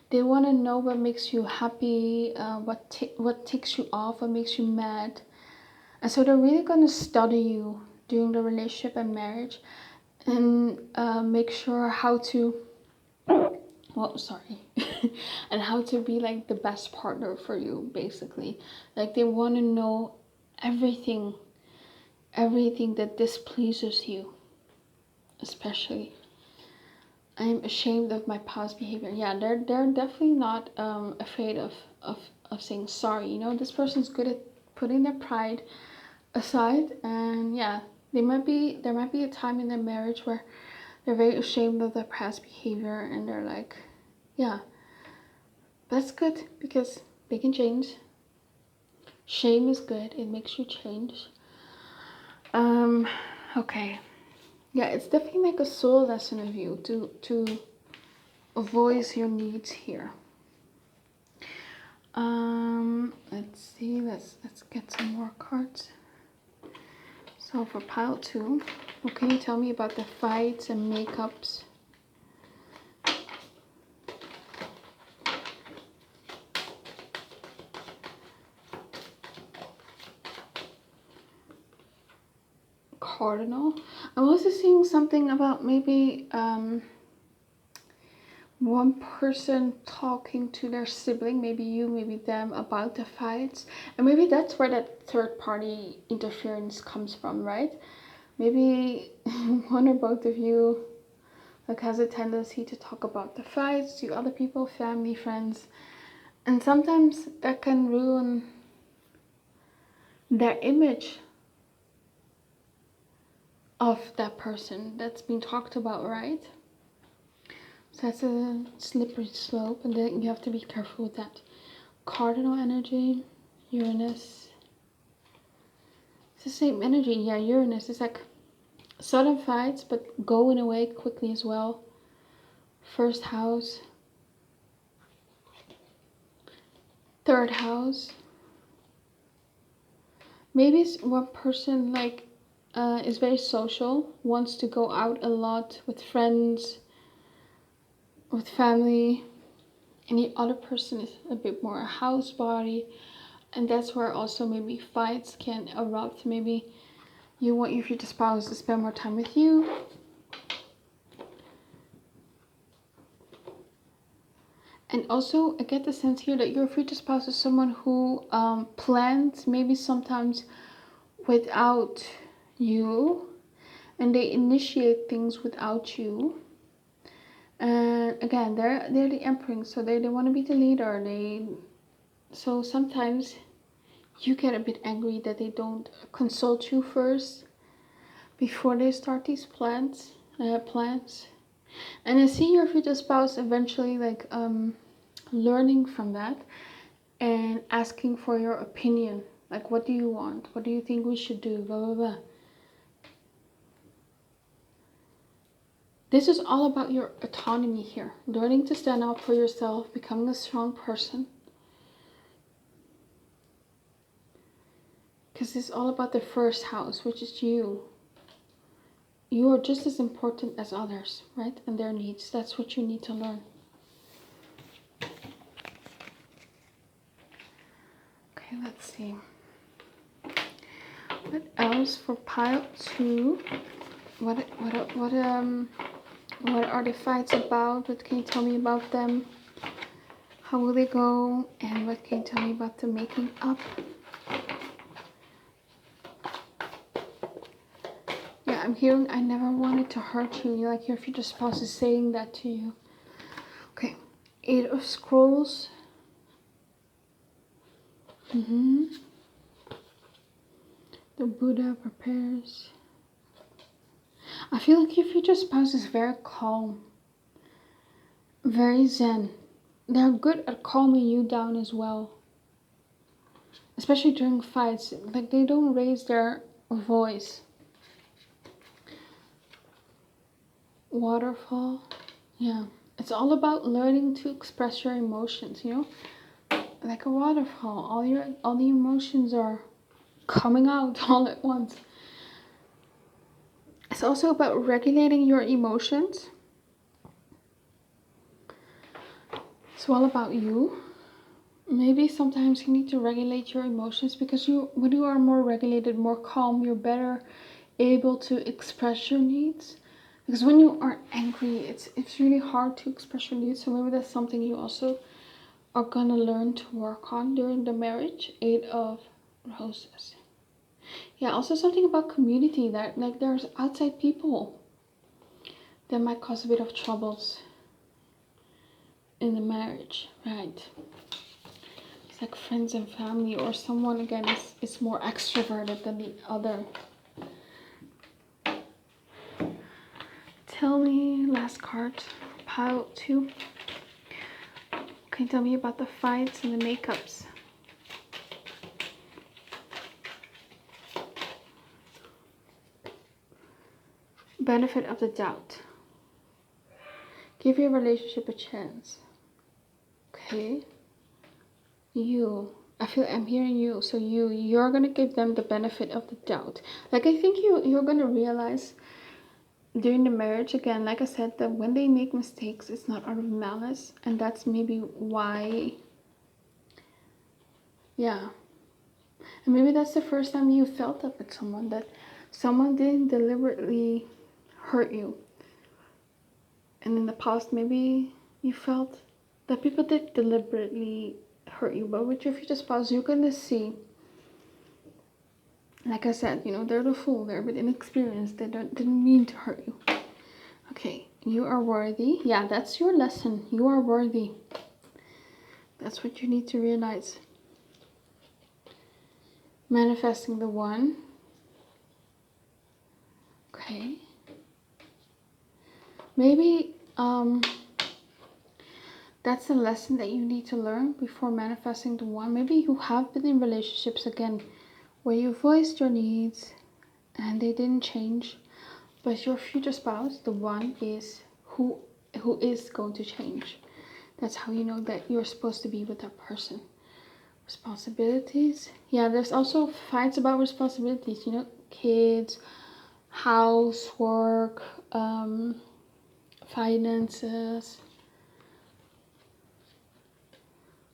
they want to know what makes you happy, what ticks you off, what makes you mad. And so they're really going to study you during the relationship and marriage, and make sure how to, and how to be like the best partner for you, basically. Like, they want to know everything that displeases you, especially. I'm ashamed of my past behavior. Yeah, they're definitely not afraid of saying sorry. You know, this person's good at putting their pride aside, and yeah, there might be a time in their marriage where they're very ashamed of their past behavior, and they're like, yeah, that's good, because they can change. Shame is good, it makes you change. Okay, yeah, it's definitely like a soul lesson of you to voice your needs here. Let's see, let's get some more cards. So for pile 2, what can you tell me about the fights and makeups? Cardinal. I'm also seeing something about maybe one person talking to their sibling, maybe you, maybe them, about the fights. And maybe that's where that third party interference comes from, right? Maybe one or both of you like has a tendency to talk about the fights to other people, family, friends. And sometimes that can ruin their image of that person that's been talked about, right? So that's a slippery slope, and then you have to be careful with that. Cardinal energy, Uranus. It's the same energy. Yeah, Uranus is like sudden fights, but going away quickly as well. First house. Third house. Maybe it's one person like is very social, wants to go out a lot with friends, with family, and the other person is a bit more a house body, and that's where also maybe fights can erupt. Maybe you want your future spouse to spend more time with you, and also I get the sense here that your future spouse is someone who plans maybe sometimes without you, and they initiate things without you. And again, they're the emperor, so they want to be the leader. So sometimes you get a bit angry that they don't consult you first before they start these plans. And I see your future spouse eventually like learning from that and asking for your opinion. Like, what do you want? What do you think we should do? Blah, blah, blah. This is all about your autonomy here. Learning to stand up for yourself, becoming a strong person. Because it's all about the first house, which is you. You are just as important as others, right? And their needs. That's what you need to learn. Okay, let's see. What else for pile 2? What are the fights about? What can you tell me about them? How will they go? And what can you tell me about the making up? Yeah, I'm hearing I never wanted to hurt you. Like your future spouse is saying that to you. Okay, 8 of Scrolls. The Buddha prepares. I feel like your future spouse is very calm. Very zen. They're good at calming you down as well. Especially during fights. Like they don't raise their voice. Waterfall. Yeah. It's all about learning to express your emotions, you know? Like a waterfall. All the emotions are coming out all at once. It's also about regulating your emotions. It's all about you. Maybe sometimes you need to regulate your emotions because when you are more regulated, more calm, you're better able to express your needs. Because when you are angry, it's really hard to express your needs. So maybe that's something you also are gonna learn to work on during the marriage. 8 of Roses. Yeah, also something about community, that like there's outside people that might cause a bit of troubles in the marriage, right? It's like friends and family, or someone again is more extroverted than the other. Tell me, last card, pile 2. Can you tell me about the fights and the makeups? Benefit of the doubt. Give your relationship a chance. Okay. I'm hearing you. So you're gonna give them the benefit of the doubt. Like I think you're gonna realize during the marriage, again, like I said, that when they make mistakes, it's not out of malice, and that's maybe why. Yeah. And maybe that's the first time you felt that with someone, that someone didn't deliberately hurt you. And in the past, maybe you felt that people did deliberately hurt you. But with your future spouse, you're going to see, like I said, you know, they're the fool. They're a bit inexperienced. They didn't mean to hurt you. Okay, you are worthy. Yeah, that's your lesson. You are worthy. That's what you need to realize. Manifesting the one. Okay. Maybe that's a lesson that you need to learn before manifesting the one. Maybe you have been in relationships again where you voiced your needs and they didn't change, but your future spouse, the one, is who is going to change. That's how you know that you're supposed to be with that person. Responsibilities. Yeah, there's also fights about responsibilities, you know, kids, housework, finances.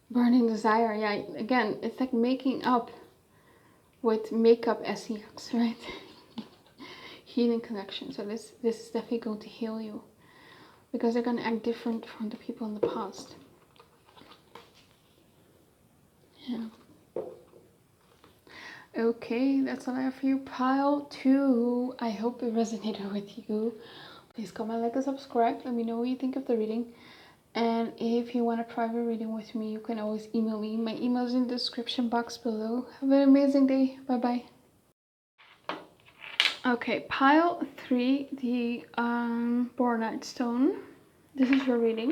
Burning desire. Yeah, again, it's like making up with makeup SEX, right? Healing connection. So this is definitely going to heal you, because they're going to act different from the people in the past. Yeah. Okay, that's all I have for you. Pile 2. I hope it resonated with you. Please comment, like, and subscribe. Let me know what you think of the reading. And if you want a private reading with me, you can always email me. My email is in the description box below. Have an amazing day. Bye bye. Okay, pile 3, the Bornite stone. This is your reading.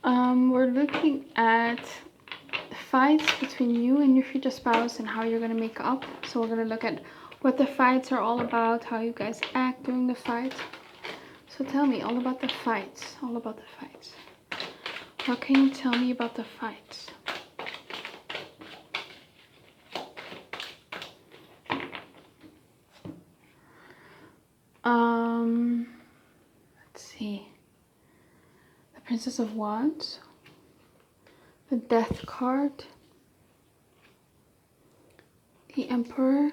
We're looking at fights between you and your future spouse and how you're going to make up. So we're going to look at what the fights are all about, how you guys act during the fight. So tell me all about the fights, all about the fights. What can you tell me about the fights? Let's see. The Princess of Wands, the Death card, the Emperor,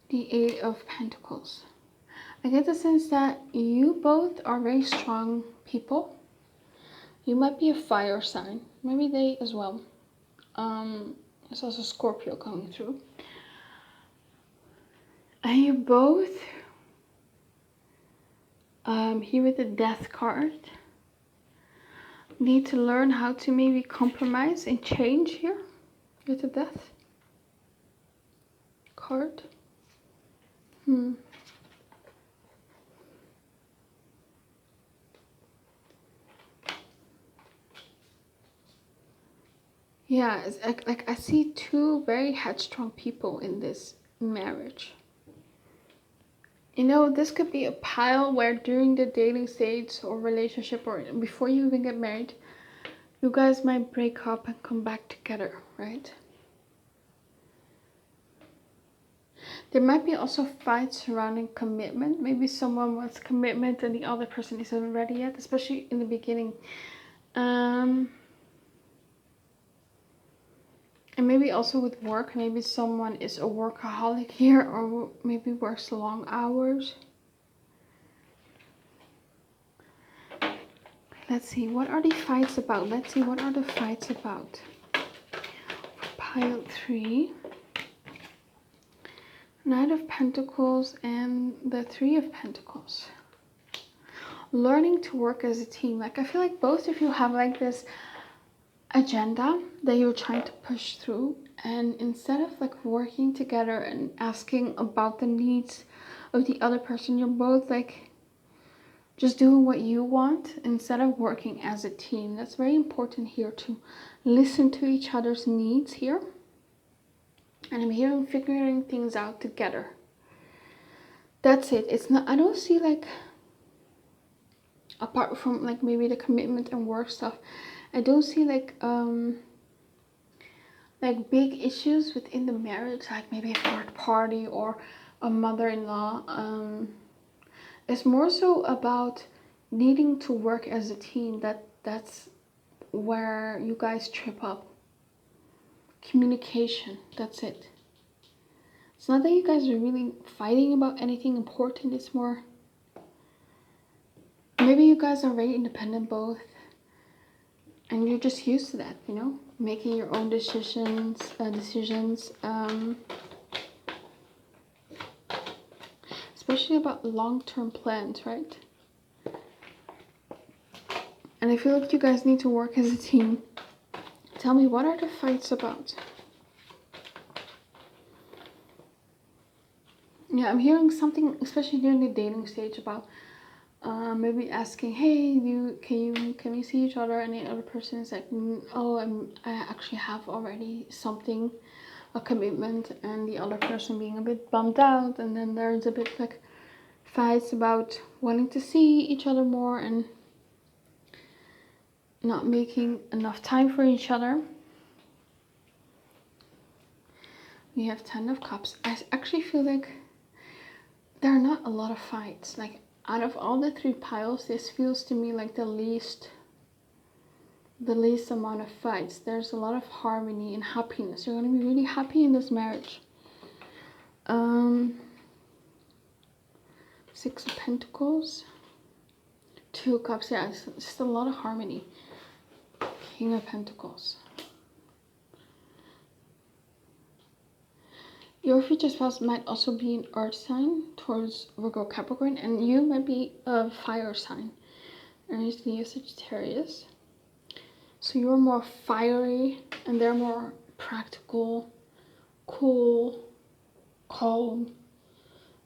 the Eight of Pentacles. I get the sense that you both are very strong people. You might be a fire sign, maybe they as well. There's also Scorpio coming through. And you both, here with the Death card, need to learn how to maybe compromise and change here with the Death card. Yeah, it's like I see two very headstrong people in this marriage. You know, this could be a pile where during the dating stage or relationship or before you even get married, you guys might break up and come back together, right? There might be also fights surrounding commitment. Maybe someone wants commitment and the other person isn't ready yet, especially in the beginning. And maybe also with work, maybe someone is a workaholic here or maybe works long hours. Let's see, what are the fights about? Let's see, what are the fights about? Pile 3. Knight of Pentacles and the Three of Pentacles. Learning to work as a team. Like, I feel like both of you have like this agenda that you're trying to push through, and instead of like working together and asking about the needs of the other person, you're both like just doing what you want instead of working as a team. That's very important here, to listen to each other's needs here. And I'm hearing figuring things out together. That's it. It's not, I don't see like, apart from like maybe the commitment and work stuff, I don't see like big issues within the marriage, like maybe a third party or a mother-in-law. It's more so about needing to work as a team. That's where you guys trip up. Communication, that's it. It's not that you guys are really fighting about anything important. It's more, maybe you guys are very independent both, and you're just used to that, you know, making your own decisions. Especially about long-term plans, right? And I feel like you guys need to work as a team. Tell me, what are the fights about? Yeah, I'm hearing something, especially during the dating stage, about maybe asking, hey, can we see each other? And the other person is like, oh, I actually have already something, a commitment, and the other person being a bit bummed out. And then there's a bit like fights about wanting to see each other more and not making enough time for each other. We have 10 of Cups. I actually feel like there are not a lot of fights. Like, out of all the 3 piles, this feels to me like the least amount of fights. There's a lot of harmony and happiness. You're going to be really happy in this marriage. 6 of Pentacles, 2 of Cups. Yeah, it's just a lot of harmony. King of Pentacles. Your future spouse might also be an earth sign towards Virgo, Capricorn, and you might be a fire sign. Aries, Leo, Sagittarius. So you're more fiery and they're more practical, cool, calm,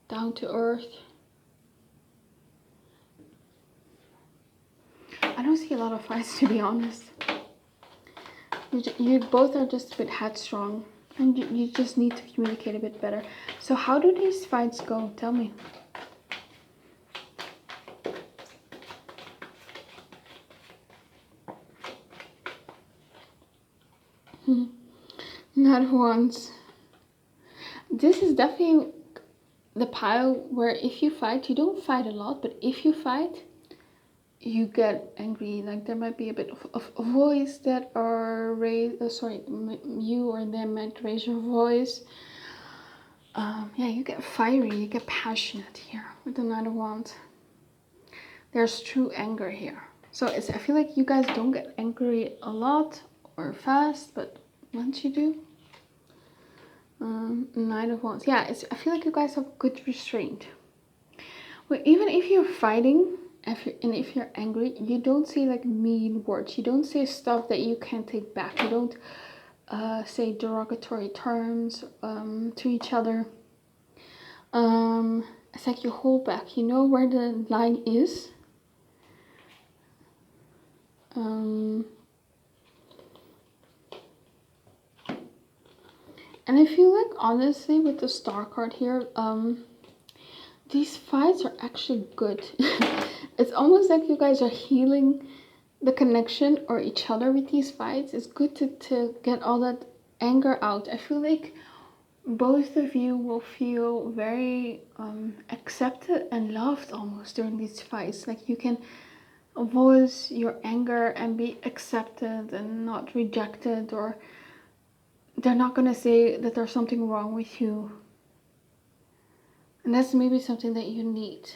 down to earth. I don't see a lot of fights, to be honest. You both are just a bit headstrong, and you just need to communicate a bit better. So how do these fights go? Tell me. Not once. This is definitely the pile where if you fight, you don't fight a lot, but if you fight, you get angry. Like there might be a bit of a voice that are raised. You or them might raise your voice. Yeah, you get fiery, you get passionate here with the Knight of Wands. There's true anger here. So I feel like you guys don't get angry a lot or fast, but once you do, Knight of Wands. Yeah, I feel like you guys have good restraint. Well, even if you're fighting, if you're angry, you don't say like mean words. You don't say stuff that you can't take back. You don't say derogatory terms to each other. It's like you hold back. You know where the line is. And I feel like honestly with the Star card here, these fights are actually good. It's almost like you guys are healing the connection or each other with these fights. It's good to get all that anger out. I feel like both of you will feel very accepted and loved almost during these fights. Like you can voice your anger and be accepted and not rejected, or they're not going to say that there's something wrong with you. And that's maybe something that you need.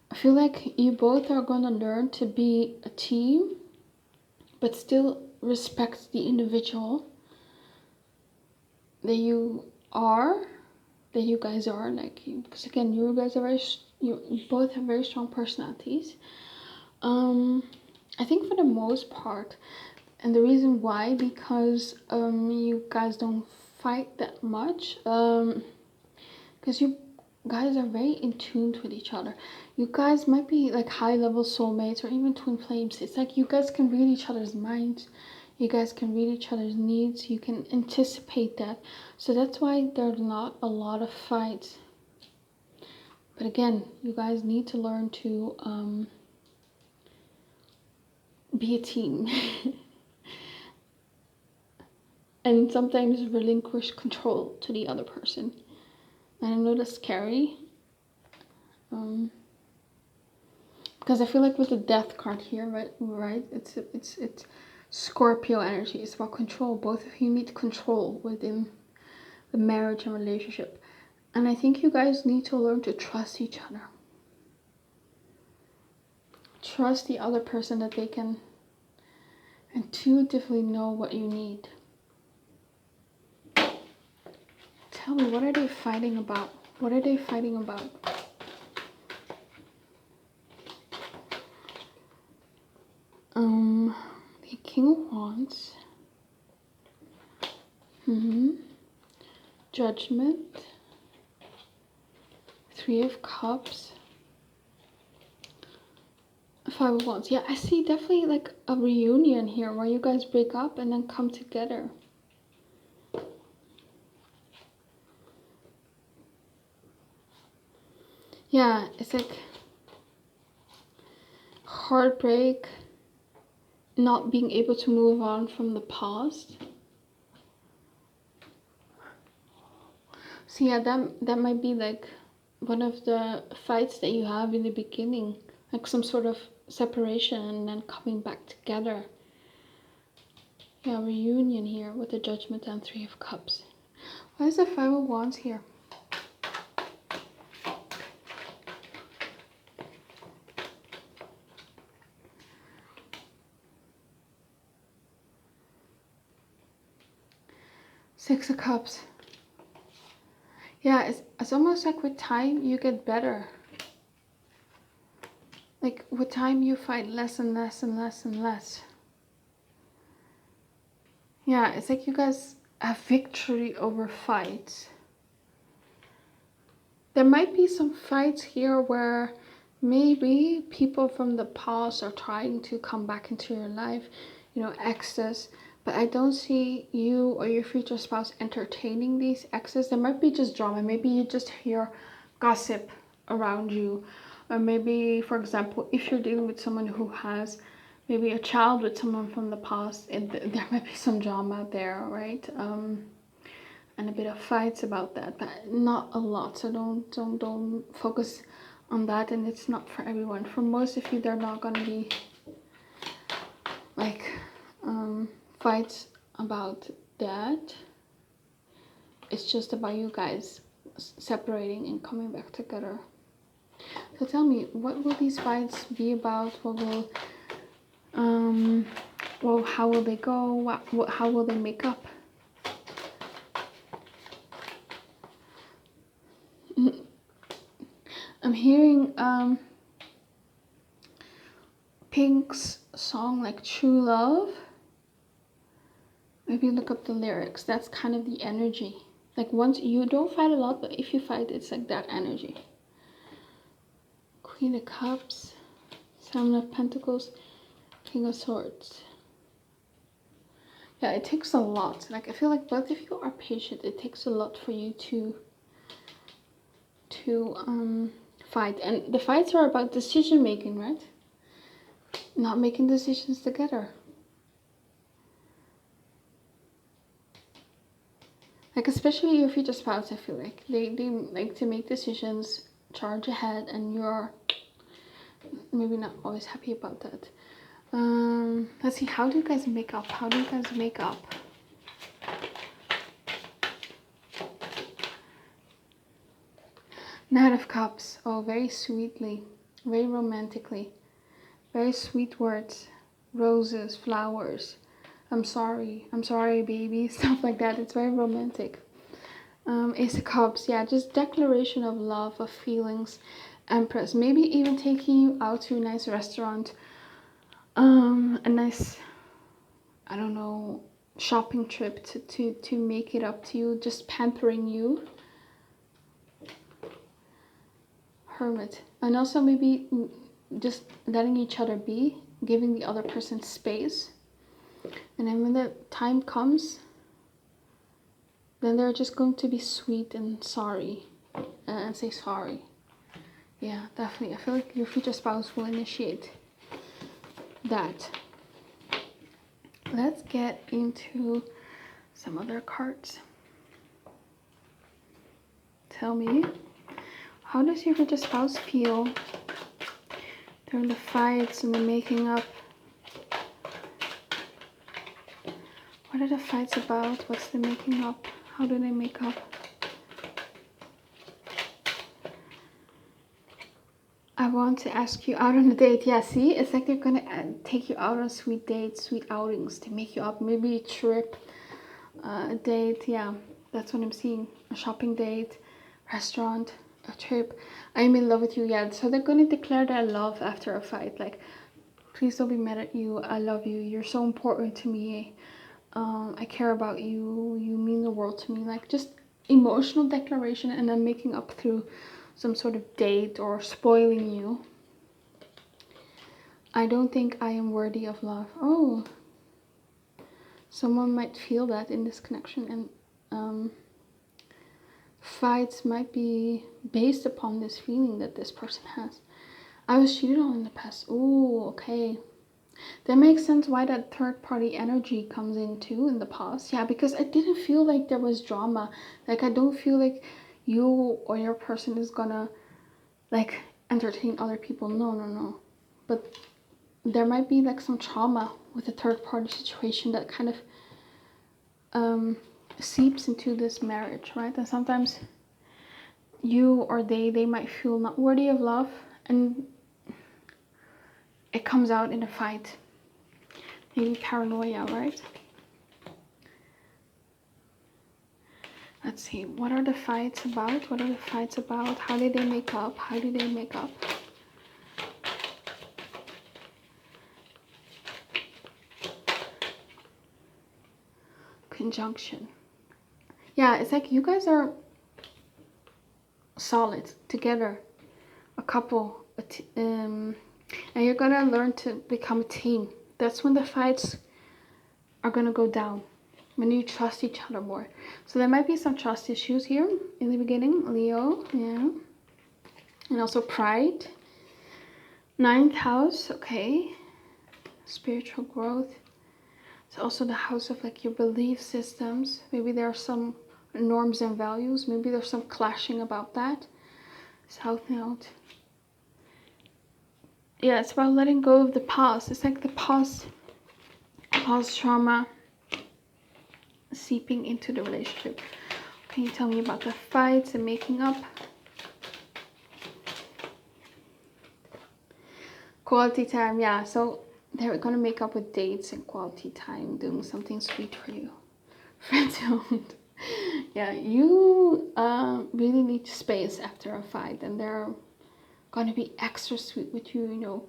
I feel like you both are going to learn to be a team, but still respect the individual that you guys are. Like, because again, you guys are you both have very strong personalities. I think for the most part, and the reason why, because you guys don't fight that much, because you guys are very in tune with each other. You guys might be like high level soulmates or even twin flames. It's like you guys can read each other's minds. You guys can read each other's needs. You can anticipate that. So that's why there's not a lot of fights. But again, you guys need to learn to be a team. And sometimes relinquish control to the other person. And I know that's scary. Because I feel like with the Death card here, right? It's Scorpio energy. It's about control. Both of you need control within the marriage and relationship. And I think you guys need to learn to trust each other. Trust the other person that they can intuitively know what you need. Tell me, what are they fighting about? What are they fighting about? The King of Wands. Judgment. Three of Cups. Five of Wands. Yeah, I see definitely like a reunion here where you guys break up and then come together. Yeah, it's like heartbreak, not being able to move on from the past. So yeah, that might be like one of the fights that you have in the beginning, like some sort of separation and then coming back together. Yeah, reunion here with the Judgment and Three of Cups. Why is the Five of Wands here? Six of Cups. Yeah, it's almost like with time you get better. Like with time you fight less and less and less and less. Yeah, it's like you guys have victory over fights. There might be some fights here where maybe people from the past are trying to come back into your life, you know, exes. But I don't see you or your future spouse entertaining these exes. There might be just drama. Maybe you just hear gossip around you. Or maybe, for example, if you're dealing with someone who has maybe a child with someone from the past, there might be some drama there, right? And a bit of fights about that, but not a lot. So don't focus on that. And it's not for everyone. For most of you, they're not gonna be like fights about that. It's just about you guys separating and coming back together. So tell me, what will these fights be about? What will well, how will they go? How will they make up? I'm hearing Pink's song like True Love. Maybe look up the lyrics. That's kind of the energy. Like once you don't fight a lot, but if you fight, it's like that energy. Queen of Cups, Seven of Pentacles, King of Swords. Yeah, it takes a lot. Like I feel like both of you are patient. It takes a lot for you to fight. And the fights are about decision making, right? Not making decisions together. Like especially your future spouse, I feel like they like to make decisions, charge ahead, and you're maybe not always happy about that. Let's see, how do you guys make up? How do you guys make up? Knight of Cups. Oh, very sweetly, very romantically, very sweet words, roses, flowers. I'm sorry, baby, stuff like that. It's very romantic. Ace of Cups, yeah, just declaration of love, of feelings. Empress, maybe even taking you out to a nice restaurant, a nice, I don't know, shopping trip to make it up to you, just pampering you. Hermit, and also maybe just letting each other be, giving the other person space. And then when the time comes, then they're just going to be sweet and sorry, and say sorry. Yeah, definitely. I feel like your future spouse will initiate that. Let's get into some other cards. Tell me, how does your future spouse feel during the fights and the making up? What are the fights about? What's the making up? How do they make up? I want to ask you out on a date. Yeah, see? It's like they're going to take you out on sweet dates, sweet outings to make you up. Maybe a trip, a date. Yeah, that's what I'm seeing. A shopping date, restaurant, a trip. I'm in love with you. Yeah, so they're going to declare their love after a fight. Like, please don't be mad at you. I love you. You're so important to me. I care about you. You mean the world to me. Like, just emotional declaration, and then making up through some sort of date or spoiling you. I don't think I am worthy of love. Oh, someone might feel that in this connection, and fights might be based upon this feeling that this person has. I was cheated on in the past. Oh, okay. That makes sense why that third party energy comes in too in the past. Yeah, because I didn't feel like there was drama. Like, I don't feel like you or your person is gonna like entertain other people. No. But there might be like some trauma with a third party situation that kind of seeps into this marriage, right? And sometimes you or they might feel not worthy of love, and it comes out in a fight. Maybe paranoia, right? Let's see, what are the fights about? What are the fights about? How did they make up? How do they make up? Conjunction. Yeah, it's like you guys are solid together, a couple, and you're gonna learn to become a team. That's when the fights are gonna go down, when you trust each other more. So there might be some trust issues here in the beginning, Leo, yeah. And also pride. 9th house, okay. Spiritual growth. It's also the house of like your belief systems. Maybe there are some norms and values. Maybe there's some clashing about that. South Node. Yeah, it's about letting go of the past. It's like the past trauma seeping into the relationship. Can you tell me about the fights and making up? Quality time, yeah. So they're gonna make up with dates and quality time, doing something sweet for you. Friend zoned. Yeah, you really need space after a fight, and they're gonna be extra sweet with you, you know,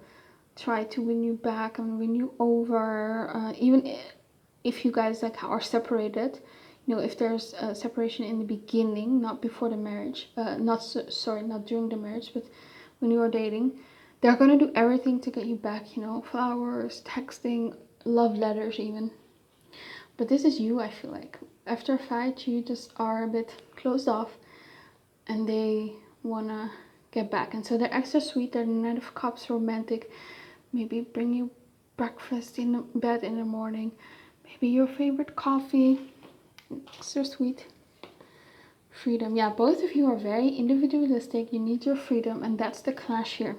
try to win you back and win you over, even if you guys like are separated, you know, if there's a separation in the beginning, not before the marriage, not during the marriage, but when you are dating, they're gonna do everything to get you back, you know, flowers, texting, love letters even. But this is you, I feel like. After a fight, you just are a bit closed off, and they wanna get back. And so they're extra sweet. They're the Knight of Cups, romantic. Maybe bring you breakfast in bed in the morning. Maybe your favorite coffee. Extra sweet. Freedom. Yeah, both of you are very individualistic. You need your freedom, and that's the clash here.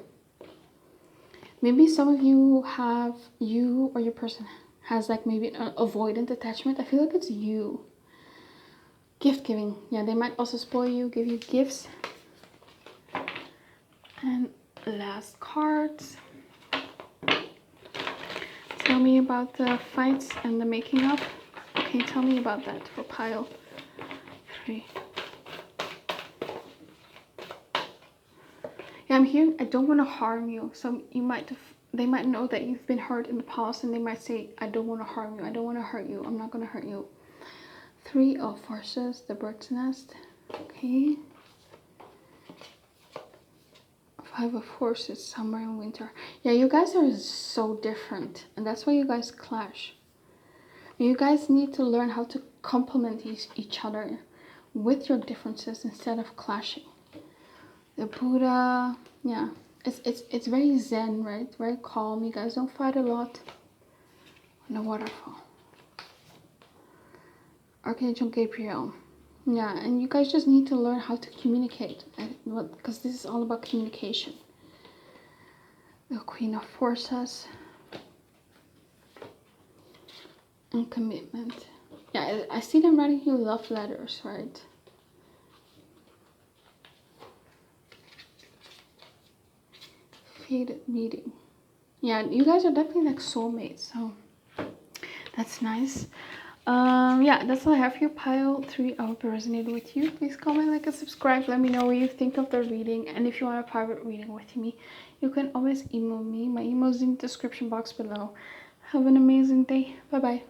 Maybe some of you have, you or your person has like maybe an avoidant attachment. I feel like it's you. Gift giving. Yeah, they might also spoil you, give you gifts. And last cards. Tell me about the fights and the making up. Okay, tell me about that for pile 3. Yeah, I'm hearing I don't want to harm you. So they might know that you've been hurt in the past, and they might say, I don't want to harm you. I don't want to hurt you. I'm not going to hurt you. 3 of Horses, the bird's nest. Okay. 5 of Horses, summer and winter. Yeah, you guys are so different, and that's why you guys clash. You guys need to learn how to complement each other with your differences instead of clashing. The Buddha, yeah, it's very zen, right? Very calm. You guys don't fight a lot. And the waterfall. Archangel Gabriel. Yeah, and you guys just need to learn how to communicate, because this is all about communication. The Queen of Forces. And commitment. Yeah, I see them writing you love letters, right? Fated meeting. Yeah, you guys are definitely like soulmates, so that's nice. Yeah, that's all I have for your pile 3. I hope it resonated with you. Please comment, like, and subscribe. Let me know what you think of the reading, and if you want a private reading with me, you can always email me. My email is in the description box below. Have an amazing day. Bye bye.